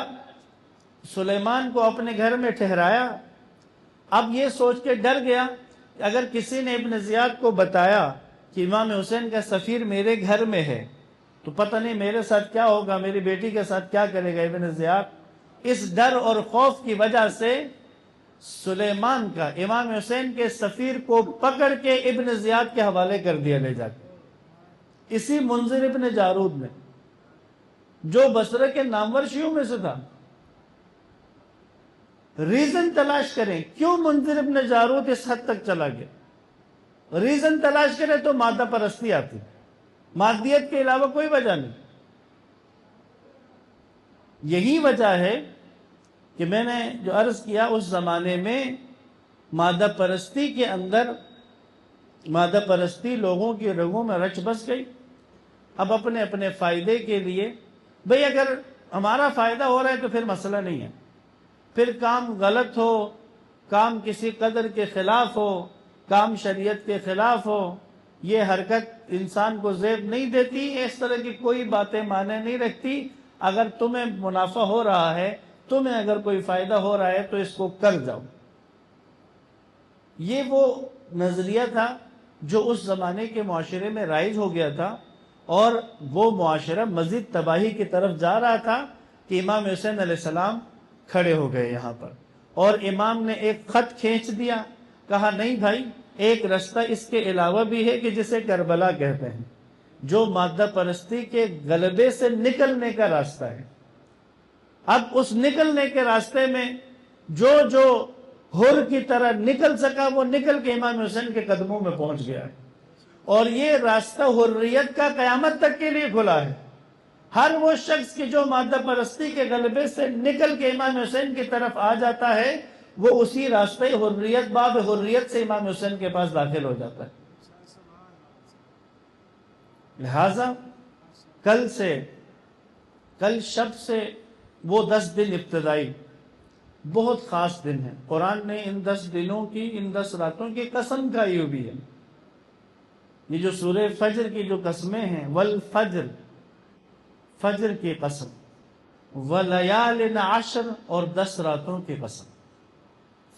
سلیمان کو اپنے گھر میں ٹھہرایا. اب یہ سوچ کے ڈر گیا کہ اگر کسی نے ابن زیاد کو بتایا کہ امام حسین کا سفیر میرے گھر میں ہے تو پتہ نہیں میرے ساتھ کیا ہوگا، میری بیٹی کے ساتھ کیا کرے گا ابن زیاد. اس ڈر اور خوف کی وجہ سے سلیمان کا امام حسین کے سفیر کو پکڑ کے ابن زیاد کے حوالے کر دیا لے جا کے. اسی منذر ابن جارود نے، جو بصرہ کے نامور شیعوں میں سے تھا. ریزن تلاش کریں کیوں منذر ابن جارود اس حد تک چلا گیا. ریزن تلاش کریں تو مادہ پرستی آتی، مادیت کے علاوہ کوئی وجہ نہیں. یہی وجہ ہے کہ میں نے جو عرض کیا اس زمانے میں مادہ پرستی کے اندر مادہ پرستی لوگوں کی رگوں میں رچ بس گئی. اب اپنے اپنے فائدے کے لیے بھئی اگر ہمارا فائدہ ہو رہا ہے تو پھر مسئلہ نہیں ہے. پھر کام غلط ہو، کام کسی قدر کے خلاف ہو، کام شریعت کے خلاف ہو، یہ حرکت انسان کو زیب نہیں دیتی. اس طرح کی کوئی باتیں معنی نہیں رکھتی. اگر تمہیں منافع ہو رہا ہے، تمہیں اگر کوئی فائدہ ہو رہا ہے تو اس کو کر جاؤ. یہ وہ نظریہ تھا جو اس زمانے کے معاشرے میں رائج ہو گیا تھا، اور وہ معاشرہ مزید تباہی کی طرف جا رہا تھا کہ امام حسین علیہ السلام کھڑے ہو گئے یہاں پر، اور امام نے ایک خط کھینچ دیا. کہا نہیں بھائی، ایک رستہ اس کے علاوہ بھی ہے کہ جسے کربلا کہتے ہیں، جو مادہ پرستی کے غلبے سے نکلنے کا راستہ ہے. اب اس نکلنے کے راستے میں جو حر کی طرح نکل سکا وہ نکل کے امام حسین کے قدموں میں پہنچ گیا ہے. اور یہ راستہ حریت کا قیامت تک کے لیے کھلا ہے. ہر وہ شخص کی جو مادہ پرستی کے غلبے سے نکل کے امام حسین کی طرف آ جاتا ہے، وہ اسی راستے حریت، باب حریت سے امام حسین کے پاس داخل ہو جاتا ہے. لہذا کل شب سے وہ 10 دن ابتدائی بہت خاص دن ہے. قرآن نے ان 10 دنوں کی، ان 10 راتوں کی قسم کھائی ہوئی ہے. یہ جو سورہ فجر کی جو قسمیں ہیں، والفجر، فجر کی قسم، ولیال عشر، اور 10 راتوں کی قسم.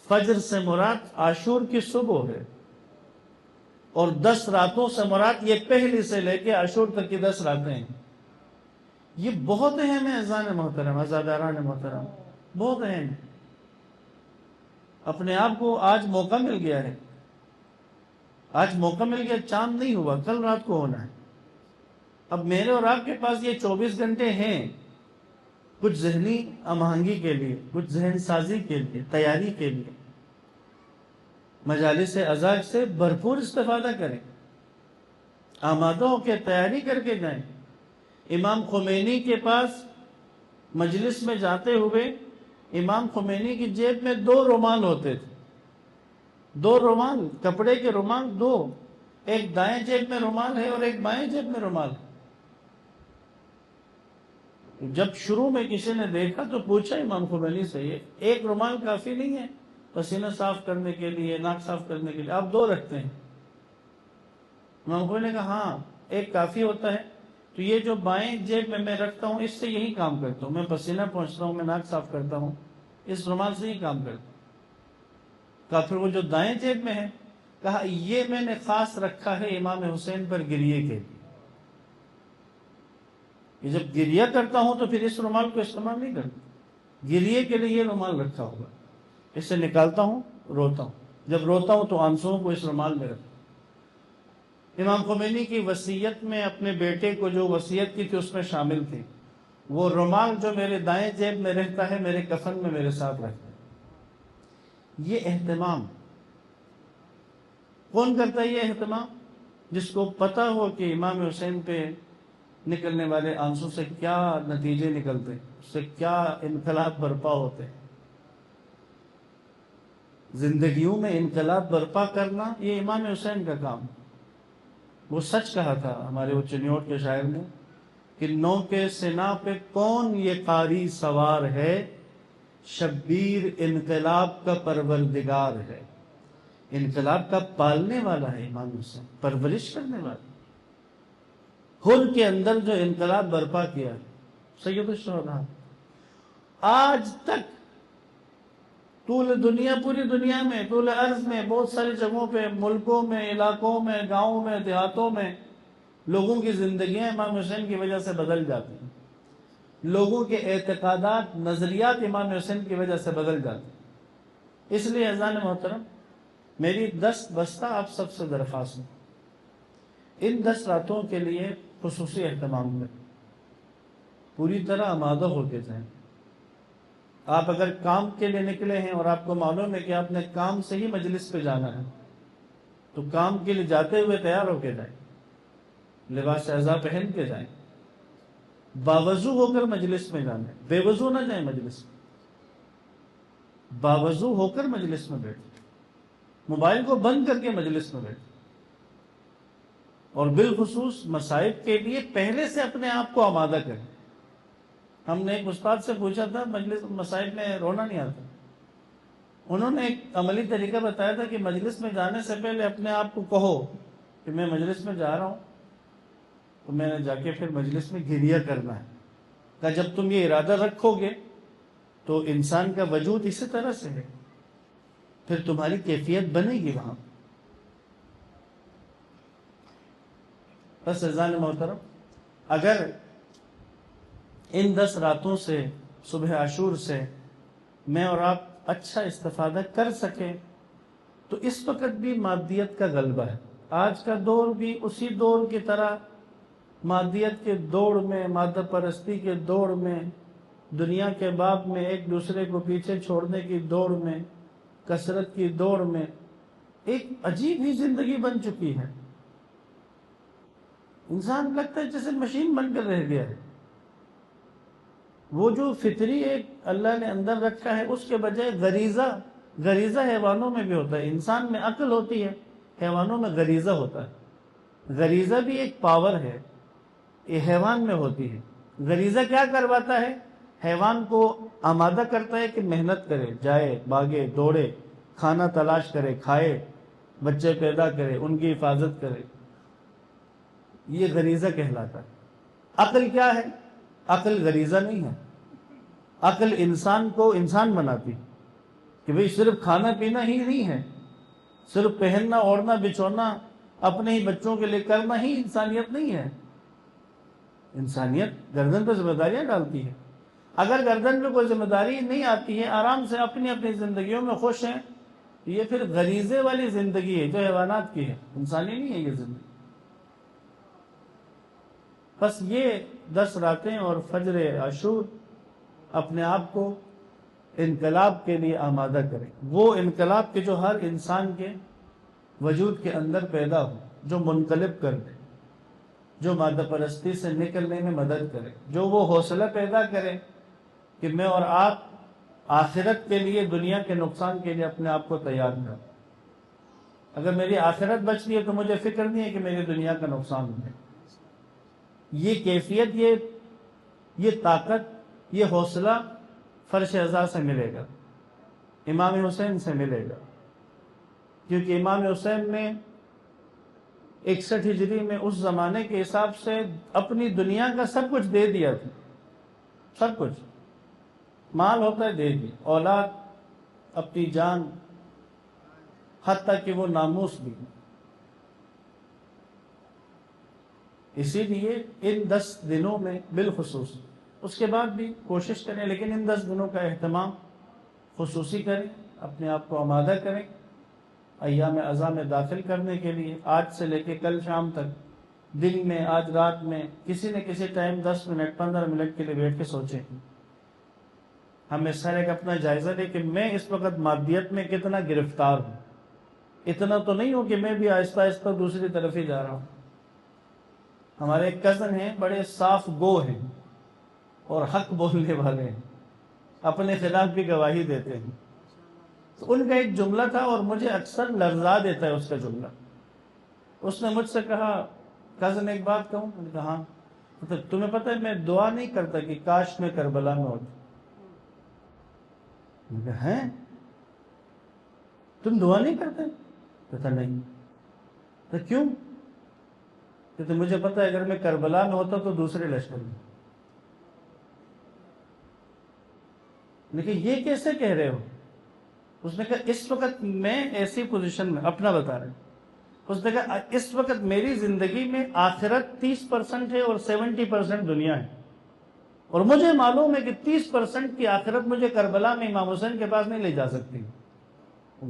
فجر سے مراد عاشور کی صبح ہے، اور 10 راتوں سے مراد یہ پہلی سے لے کے عاشور تک کی 10 راتیں ہیں. یہ بہت اہم ہے اذان محترم، عزاداران محترم، بہت اہم ہے. اپنے آپ کو آج موقع مل گیا ہے، آج موقع مل گیا. چاند نہیں ہوا، کل رات کو ہونا ہے. اب میرے اور آپ کے پاس یہ 24 گھنٹے ہیں، کچھ ذہنی امہنگی کے لیے، کچھ ذہن سازی کے لیے، تیاری کے لیے. مجالس ازاج سے بھرپور استفادہ کریں، آمادہ ہو کے تیاری کر کے جائیں. امام خمینی کے پاس مجلس میں جاتے ہوئے امام خمینی کی جیب میں 2 رومال ہوتے تھے. 2 رومال، کپڑے کے رومال 2، ایک دائیں جیب میں رومال ہے اور ایک بائیں جیب میں رومال ہے. جب شروع میں کسی نے دیکھا تو پوچھا امام خمینی سے، یہ ایک رومال کافی نہیں ہے پسینہ صاف کرنے کے لیے، ناک صاف کرنے کے لیے، آپ 2 رکھتے ہیں؟ امام خمینی نے کہا ہاں، ایک کافی ہوتا ہے. تو یہ جو بائیں جیب میں رکھتا ہوں، اس سے یہی کام کرتا ہوں، میں پسینہ پہنچتا ہوں، میں ناک صاف کرتا ہوں، اس رومال سے ہی کام کرتا ہوں. کہا پھر وہ جو دائیں جیب میں ہے، کہا یہ میں نے خاص رکھا ہے امام حسین پر گریے کے لیے. یہ جب گریہ کرتا ہوں تو پھر اس رومال کو استعمال نہیں کرتا، گریے کے لیے یہ رومال رکھا ہوگا. اس سے نکالتا ہوں، روتا ہوں، جب روتا ہوں تو آنسوؤں کو اس رومال میں رکھتا ہوں. امام خمینی کی وصیت میں اپنے بیٹے کو جو وصیت کی تھی اس میں شامل تھی، وہ رومال جو میرے دائیں جیب میں رہتا ہے میرے کفن میں میرے ساتھ رہتا ہے. یہ اہتمام کون کرتا ہے؟ یہ اہتمام جس کو پتہ ہو کہ امام حسین پہ نکلنے والے آنسو سے کیا نتیجے نکلتے، اس سے کیا انقلاب برپا ہوتے. زندگیوں میں انقلاب برپا کرنا یہ امام حسین کا کام. وہ سچ کہا تھا ہمارے وہ چنیوٹ کے شاعر نے کہ نو کے سنا پہ کون یہ قاری سوار ہے، شبیر انقلاب کا پروردگار ہے. انقلاب کا پالنے والا ہے امام حسین، پرورش کرنے والا. حر کے اندر جو انقلاب برپا کیا سید الشہداء، آج تک طول دنیا، پوری دنیا میں، طول عرض میں، بہت ساری جگہوں پہ، ملکوں میں، علاقوں میں، گاؤں میں، دیہاتوں میں لوگوں کی زندگیاں امام حسین کی وجہ سے بدل جاتی ہیں. لوگوں کے اعتقادات، نظریات امام حسین کی وجہ سے بدل جاتے ہیں. اس لیے اذان محترم، میری 10 بستہ آپ سب سے درخواست ہے، ان 10 راتوں کے لیے خصوصی اہتمام میں پوری طرح آمادہ ہو کے جائیں. آپ اگر کام کے لیے نکلے ہیں اور آپ کو معلوم ہے کہ آپ نے کام سے ہی مجلس پہ جانا ہے، تو کام کے لیے جاتے ہوئے تیار ہو کے جائیں، لباس اعزا پہن کے جائیں، باوضو ہو کر مجلس میں جانا ہے، بے وضو نہ جائیں مجلس میں. باوضو ہو کر مجلس میں بیٹھے، موبائل کو بند کر کے مجلس میں بیٹھے، اور بالخصوص مصائب کے لیے پہلے سے اپنے آپ کو آمادہ کریں۔ ہم نے ایک استاد سے پوچھا تھا مجلس مصائب میں رونا نہیں آتا، انہوں نے ایک عملی طریقہ بتایا تھا کہ مجلس میں جانے سے پہلے اپنے آپ کو کہو کہ میں مجلس میں جا رہا ہوں، تو میں نے جا کے پھر مجلس میں گریہ کرنا ہے۔ کہ جب تم یہ ارادہ رکھو گے تو انسان کا وجود اسی طرح سے ہے، پھر تمہاری کیفیت بنے گی وہاں۔ بس عزیزان محترم، اگر ان 10 راتوں سے، صبح عاشور سے میں اور آپ اچھا استفادہ کر سکیں تو اس وقت بھی مادیت کا غلبہ ہے۔ آج کا دور بھی اسی دور کی طرح مادیت کے دوڑ میں، مادہ پرستی کے دوڑ میں، دنیا کے باب میں، ایک دوسرے کو پیچھے چھوڑنے کی دوڑ میں، کثرت کی دوڑ میں ایک عجیب ہی زندگی بن چکی ہے۔ انسان لگتا ہے جیسے مشین بن کر رہ گیا ہے۔ وہ جو فطری ایک اللہ نے اندر رکھا ہے اس کے بجائے غریزہ حیوانوں میں بھی ہوتا ہے۔ انسان میں عقل ہوتی ہے، حیوانوں میں غریزہ ہوتا ہے۔ غریزہ بھی ایک پاور ہے، یہ حیوان میں ہوتی ہے۔ غریزہ کیا کرواتا ہے؟ حیوان کو آمادہ کرتا ہے کہ محنت کرے، جائے، بھاگے، دوڑے، کھانا تلاش کرے، کھائے، بچے پیدا کرے، ان کی حفاظت کرے۔ یہ غریزہ کہلاتا ہے۔ عقل کیا ہے؟ عقل غریزہ نہیں ہے۔ عقل انسان کو انسان بناتی کہ بھئی صرف کھانا پینا ہی نہیں ہے، صرف پہننا اوڑھنا بچھونا اپنے ہی بچوں کے لیے کرنا ہی انسانیت نہیں ہے۔ انسانیت گردن پہ ذمہ داریاں ڈالتی ہے۔ اگر گردن پہ کوئی ذمہ داری نہیں آتی ہے، آرام سے اپنی اپنی زندگیوں میں خوش ہیں، یہ پھر غریزے والی زندگی ہے جو حیوانات کی ہے، انسانی نہیں ہے یہ زندگی۔ بس یہ 10 راتیں اور فجر عاشور اپنے آپ کو انقلاب کے لیے آمادہ کریں، وہ انقلاب کے جو ہر انسان کے وجود کے اندر پیدا ہو، جو منقلب کر دے، جو مادہ پرستی سے نکلنے میں مدد کرے، جو وہ حوصلہ پیدا کرے کہ میں اور آپ آخرت کے لیے، دنیا کے نقصان کے لیے اپنے آپ کو تیار کریں۔ اگر میری آخرت بچ رہی ہے تو مجھے فکر نہیں ہے کہ میری دنیا کا نقصان ہو جائے۔ یہ کیفیت، یہ طاقت، یہ حوصلہ فرش ازا سے ملے گا، امام حسین سے ملے گا، کیونکہ امام حسین نے 61 ہجری میں اس زمانے کے حساب سے اپنی دنیا کا سب کچھ دے دیا تھا، سب کچھ، مال ہوتا ہے دے دی، اولاد، اپنی جان، حتیٰ کہ وہ ناموس بھی۔ اسی لیے ان 10 دنوں میں بالخصوص، اس کے بعد بھی کوشش کریں، لیکن ان 10 دنوں کا اہتمام خصوصی کریں، اپنے آپ کو آمادہ کریں ایام اعضاء میں داخل کرنے کے لیے۔ آج سے لے کے کل شام تک، دن میں، آج رات میں، کسی نہ کسی ٹائم 10 منٹ 15 منٹ کے لیے بیٹھ کے سوچیں، ہمیں سر ایک اپنا جائزہ لے کہ میں اس وقت مادیت میں کتنا گرفتار ہوں۔ اتنا تو نہیں ہوں کہ میں بھی آہستہ آہستہ دوسری طرف ہی جا رہا ہوں۔ ہمارے ایک کزن ہیں، بڑے صاف گو ہیں اور حق بولنے والے ہیں، اپنے خلاف بھی گواہی دیتے ہیں۔ تو ان کا ایک جملہ تھا اور مجھے اکثر لرزا دیتا ہے اس کا جملہ۔ اس نے مجھ سے کہا، کزن ایک بات کہوں؟ میں نے کہا ہاں۔ تمہیں پتہ ہے میں دعا نہیں کرتا کہ کاش میں کربلا میں ہوتا۔ میں نے کہا ہیں؟ تم دعا نہیں کرتے؟ کہتا نہیں۔ تو کیوں؟ کہ مجھے پتہ ہے اگر میں کربلا میں ہوتا تو دوسرے لشکر میں۔ لیکن یہ کیسے کہہ رہے ہو؟ اس نے کہا اس وقت میں ایسی پوزیشن میں، اپنا بتا رہے ہیں، اس نے کہا اس وقت میری زندگی میں آخرت 30% ہے اور 70% دنیا ہے، اور مجھے معلوم ہے کہ 30% کی آخرت مجھے کربلا میں امام حسین کے پاس نہیں لے جا سکتی،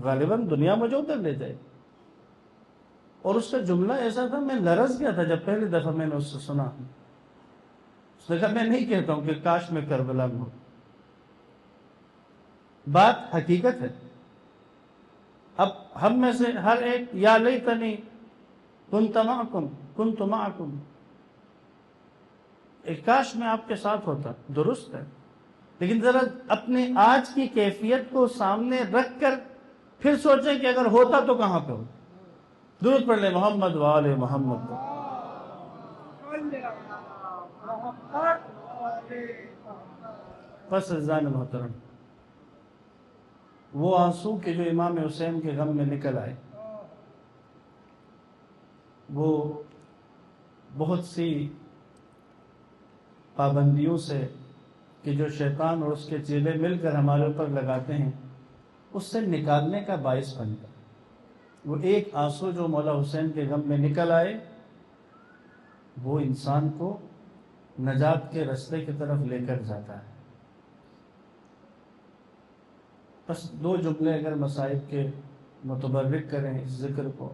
غالباً دنیا مجھے ادھر لے جائے۔ اور اس کا جملہ ایسا تھا، میں لرز گیا تھا جب پہلی دفعہ میں نے اس سے سنا۔ اس نے کہا میں نہیں کہتا ہوں کہ کاش میں کربلا میں ہوں، بات حقیقت ہے۔ اب ہم میں سے ہر ایک یا لیتنی کنت معکم، ایک کاش میں آپ کے ساتھ ہوتا، درست ہے، لیکن ذرا اپنے آج کی کیفیت کو سامنے رکھ کر پھر سوچیں کہ اگر ہوتا تو کہاں پہ ہو. درود پڑھ لیں محمد وآل محمد. بس عزیزان محترم، وہ آنسو کہ جو امام حسین کے غم میں نکل آئے، وہ بہت سی پابندیوں سے کہ جو شیطان اور اس کے چیلے مل کر ہمارے اوپر لگاتے ہیں، اس سے نکالنے کا باعث بنتا ہے. وہ ایک آنسو جو مولا حسین کے غم میں نکل آئے، وہ انسان کو نجات کے راستے کی طرف لے کر جاتا ہے. بس دو جملے اگر مصائب کے متبرک کریں اس ذکر کو،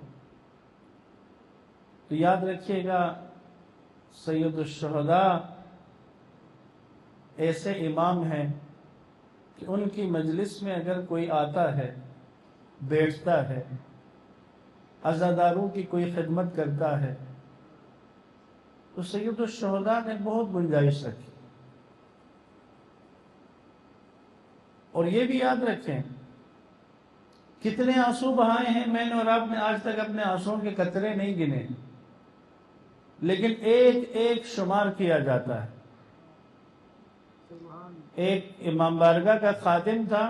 تو یاد رکھیے گا سید الشہداء ایسے امام ہیں کہ ان کی مجلس میں اگر کوئی آتا ہے، بیٹھتا ہے، عزاداروں کی کوئی خدمت کرتا ہے، تو سید الشہداء نے بہت گنجائش رکھی. اور یہ بھی یاد رکھیں کتنے آنسو بہائے ہیں میں نے اور آپ نے آج تک اپنے آنسوؤں کے قطرے نہیں گنے، لیکن ایک ایک شمار کیا جاتا ہے. ایک امام بارگاہ کا خادم تھا،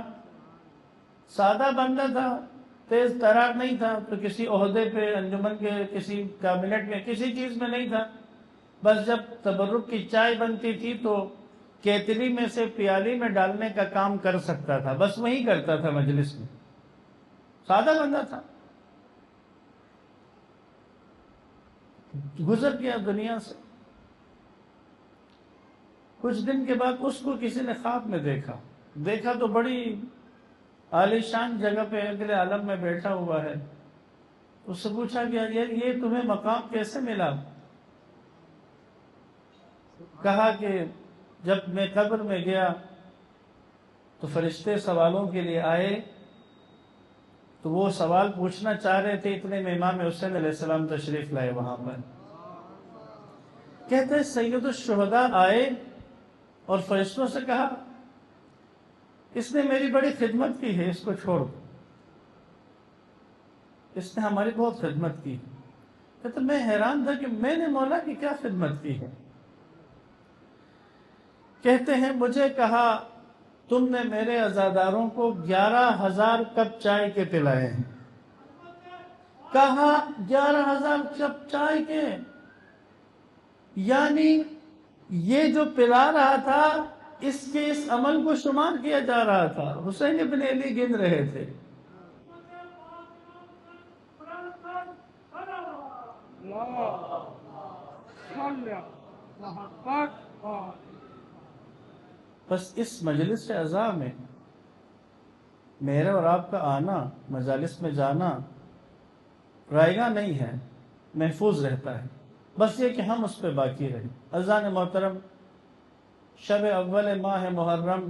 سادہ بندہ تھا، تیز ترار نہیں تھا، تو کسی عہدے پہ انجمن کے کسی کابینٹ میں کسی چیز میں نہیں تھا. بس جب تبرک کی چائے بنتی تھی تو کیتلی میں سے پیالی میں ڈالنے کا کام کر سکتا تھا، بس وہی کرتا تھا مجلس میں. سادہ بندہ تھا، گزر گیا دنیا سے. کچھ دن کے بعد اس کو کسی نے خواب میں دیکھا تو بڑی عالیشان جگہ پہ اگلے عالم میں بیٹھا ہوا ہے. اس سے پوچھا کہ یار یہ تمہیں مقام کیسے ملا؟ کہا کہ جب میں قبر میں گیا تو فرشتے سوالوں کے لیے آئے، تو وہ سوال پوچھنا چاہ رہے تھے، اتنے میں امام حسین علیہ السلام تشریف لائے وہاں پر. کہتے ہیں سید الشہداء آئے اور فرشتوں سے کہا اس نے میری بڑی خدمت کی ہے، اس کو چھوڑ دو، اس نے ہماری بہت خدمت کی. کہتے میں حیران تھا کہ میں نے مولا کی کیا خدمت کی ہے. کہتے ہیں مجھے کہا تم نے میرے عزاداروں کو 11,000 کپ چائے کے پلائے ہیں. کہا 11,000 کپ چائے کے، یعنی یہ جو پلا رہا تھا اس کے اس عمل کو شمار کیا جا رہا تھا. حسین ابن علی گن رہے تھے. بس اس مجلس عزا میں میرے اور آپ کا آنا، مجالس میں جانا رائگاں نہیں ہے، محفوظ رہتا ہے. بس یہ کہ ہم اس پہ باقی رہیں. عزیزان محترم، شب اول ماہ محرم،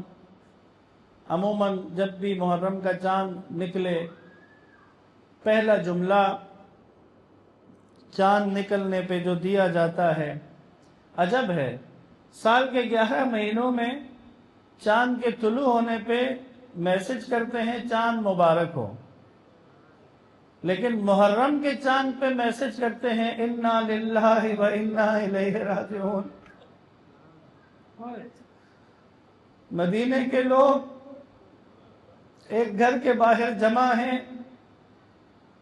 عموماً جب بھی محرم کا چاند نکلے، پہلا جملہ چاند نکلنے پہ جو دیا جاتا ہے، عجب ہے سال کے 11 مہینوں میں چاند کے طلوع ہونے پہ میسج کرتے ہیں چاند مبارک ہو، لیکن محرم کے چاند پہ میسج کرتے ہیں انا للہ و انا الیہ راجعون. مدینے کے لوگ ایک گھر کے باہر جمع ہیں.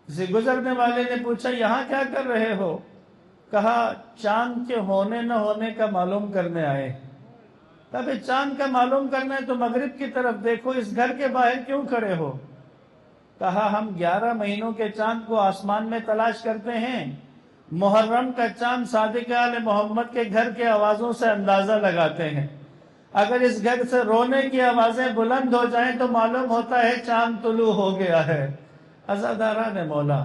کسی گزرنے والے نے پوچھا یہاں کیا کر رہے ہو؟ کہا چاند کے ہونے نہ ہونے کا معلوم کرنے آئے. تب چاند کا معلوم کرنا ہے تو مغرب کی طرف دیکھو، اس گھر کے باہر کیوں کھڑے ہو؟ کہا ہم 11 مہینوں کے چاند کو آسمان میں تلاش کرتے ہیں، محرم کا چاند صادق آل محمد کے گھر کے آوازوں سے اندازہ لگاتے ہیں. اگر اس گھر سے رونے کی آوازیں بلند ہو جائیں تو معلوم ہوتا ہے چاند طلوع ہو گیا ہے. عزاداران مولا،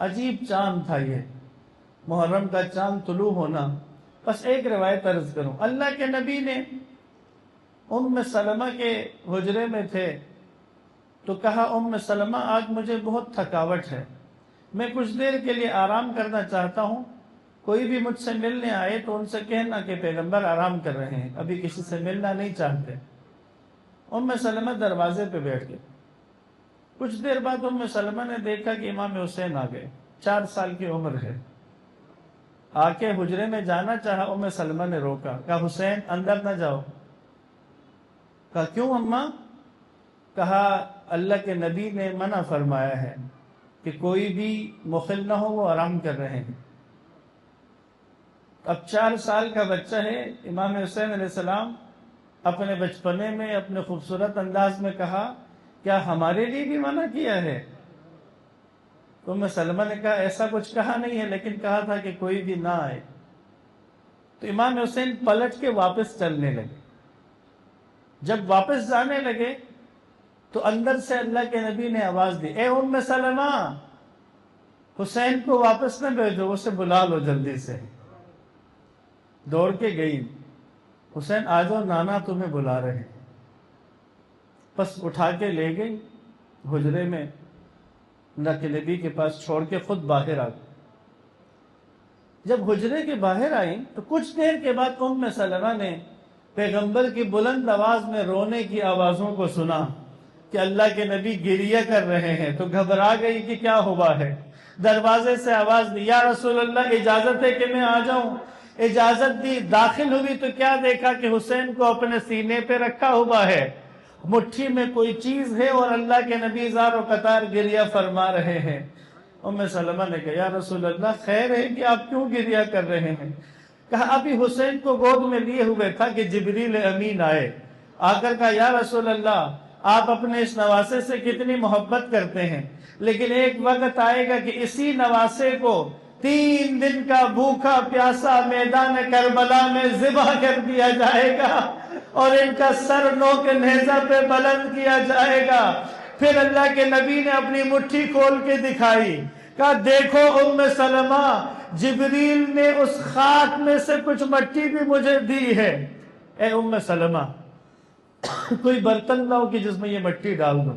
عجیب چاند تھا یہ محرم کا چاند طلوع ہونا. بس ایک روایت عرض کروں، اللہ کے نبی نے ام سلمہ کے حجرے میں تھے تو کہا ام سلمہ آج مجھے بہت تھکاوٹ ہے، میں کچھ دیر کے لیے آرام کرنا چاہتا ہوں. کوئی بھی مجھ سے ملنے آئے تو ان سے کہنا کہ پیغمبر آرام کر رہے ہیں، ابھی کسی سے ملنا نہیں چاہتے. ام سلمہ دروازے پہ بیٹھ گئے. کچھ دیر بعد ام سلمہ نے دیکھا کہ امام حسین آ گئے. 4 سال کی عمر ہے. آ کے حجرے میں جانا چاہا. ام سلمہ نے روکا, کہا حسین اندر نہ جاؤ. کہا کیوں اماں؟ کہا اللہ کے نبی نے منع فرمایا ہے کہ کوئی بھی مخل نہ ہو, وہ آرام کر رہے ہیں. اب 4 سال کا بچہ ہے. امام حسین علیہ السلام اپنے بچپنے میں اپنے خوبصورت انداز میں کہا کیا ہمارے لیے بھی منع کیا ہے؟ تو ام سلمہ نے کہا ایسا کچھ کہا نہیں ہے, لیکن کہا تھا کہ کوئی بھی نہ آئے. تو امام حسین پلٹ کے واپس چلنے لگے. جب واپس جانے لگے تو اندر سے اللہ کے نبی نے آواز دی, اے ام سلمہ حسین کو واپس نہ بھیجو, اسے بلا لو جلدی سے. دوڑ کے گئی, حسین آ جاؤ نانا تمہیں بلا رہے ہیں. بس اٹھا کے لے گئی حجرے میں, اللہ کے نبی کے پاس چھوڑ کے خود باہر آ گئی. جب حجرے کے باہر آئی تو کچھ دیر کے بعد ام سلمہ نے پیغمبر کی بلند آواز میں رونے کی آوازوں کو سنا کہ اللہ کے نبی گریہ کر رہے ہیں. تو گھبرا گئی کہ کیا ہوا ہے. دروازے سے آواز دی, یا رسول اللہ اجازت ہے کہ میں آ جاؤں؟ اجازت دی. داخل ہوئی تو کیا دیکھا کہ حسین کو اپنے سینے پہ رکھا ہوا ہے, مٹھی میں کوئی چیز ہے, اور اللہ کے نبی زار و قطار گریہ فرما رہے ہیں. ام سلمہ نے کہا یا رسول اللہ خیر ہے کہ آپ کیوں گریہ کر رہے ہیں؟ کہا ابھی حسین کو گود میں لیے ہوئے تھا کہ جبریل امین آئے. آ کر کہا یا رسول اللہ آپ اپنے اس نواسے سے کتنی محبت کرتے ہیں, لیکن ایک وقت آئے گا کہ اسی نواسے کو 3 دن کا بھوکا پیاسا میدان کربلا میں ذبح کر دیا جائے گا, اور ان کا سر نوک نیزہ پہ بلند کیا جائے گا. پھر اللہ کے نبی نے اپنی مٹھی کھول کے دکھائی, کہا دیکھو ام سلمہ جبریل نے اس خاک میں سے کچھ مٹی بھی مجھے دی ہے. اے ام سلمہ کوئی برتن لاؤ کہ جس میں یہ مٹی ڈال دو.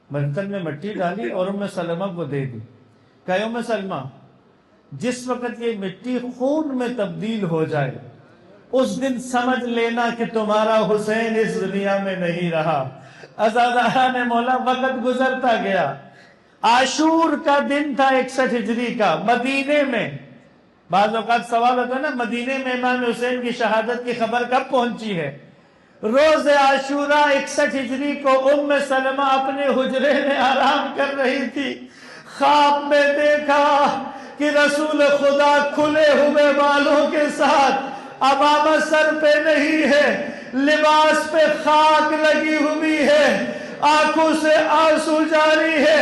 برتن میں مٹی ڈالی اور ام سلمہ کو دے دی. کہا ام سلمہ جس وقت یہ مٹی خون میں تبدیل ہو جائے اس دن سمجھ لینا کہ تمہارا حسین اس دنیا میں نہیں رہا. عزاداران مولا وقت گزرتا گیا. عاشور کا دن تھا 61 ہجری کا. مدینے میں بعض اوقات سوال ہوتا ہے نا, مدینے میں امام حسین کی شہادت کی خبر کب پہنچی ہے؟ روز عاشورہ 61 ہجری کو ام سلمہ اپنے حجرے میں آرام کر رہی تھی. خواب میں دیکھا کہ رسول خدا کھلے ہوئے بالوں کے ساتھ, عمامہ سر پہ نہیں ہے, لباس پہ خاک لگی ہوئی ہے, آنکھوں سے آنسو جاری ہے.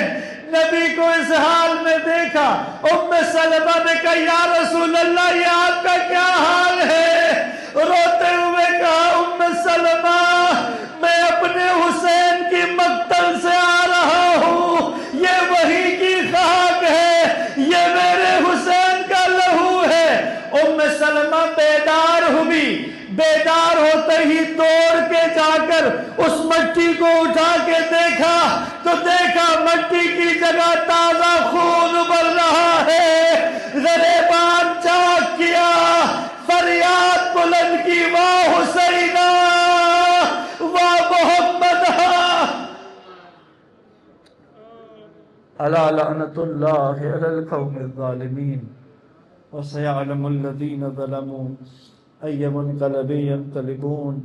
نبی کو اس حال میں دیکھا. ام سلمہ نے کہا یا رسول اللہ یہ آپ کا کیا حال ہے؟ روتے ہوئے کہا ام سلمہ میں اپنے حسین کی مقتل سے آ رہا ہوں, یہ وہی کی خاک ہے, یہ میرے حسین کا لہو ہے. ام سلمہ بیدار ہوئی. بیدار ہوتے ہی دوڑ کے جا کر اس مٹی کو اٹھا کے دیکھا تو دیکھا مٹی کی جگہ تازہ خون ابل رہا ہے. غریبان چاک کیا, فریاد بلند کی, واہ حسینہ واہ محمد. الا لعنت اللہ علی القوم الظالمین وسيعلم الذين ظلموا أي منقلب ينقلبون.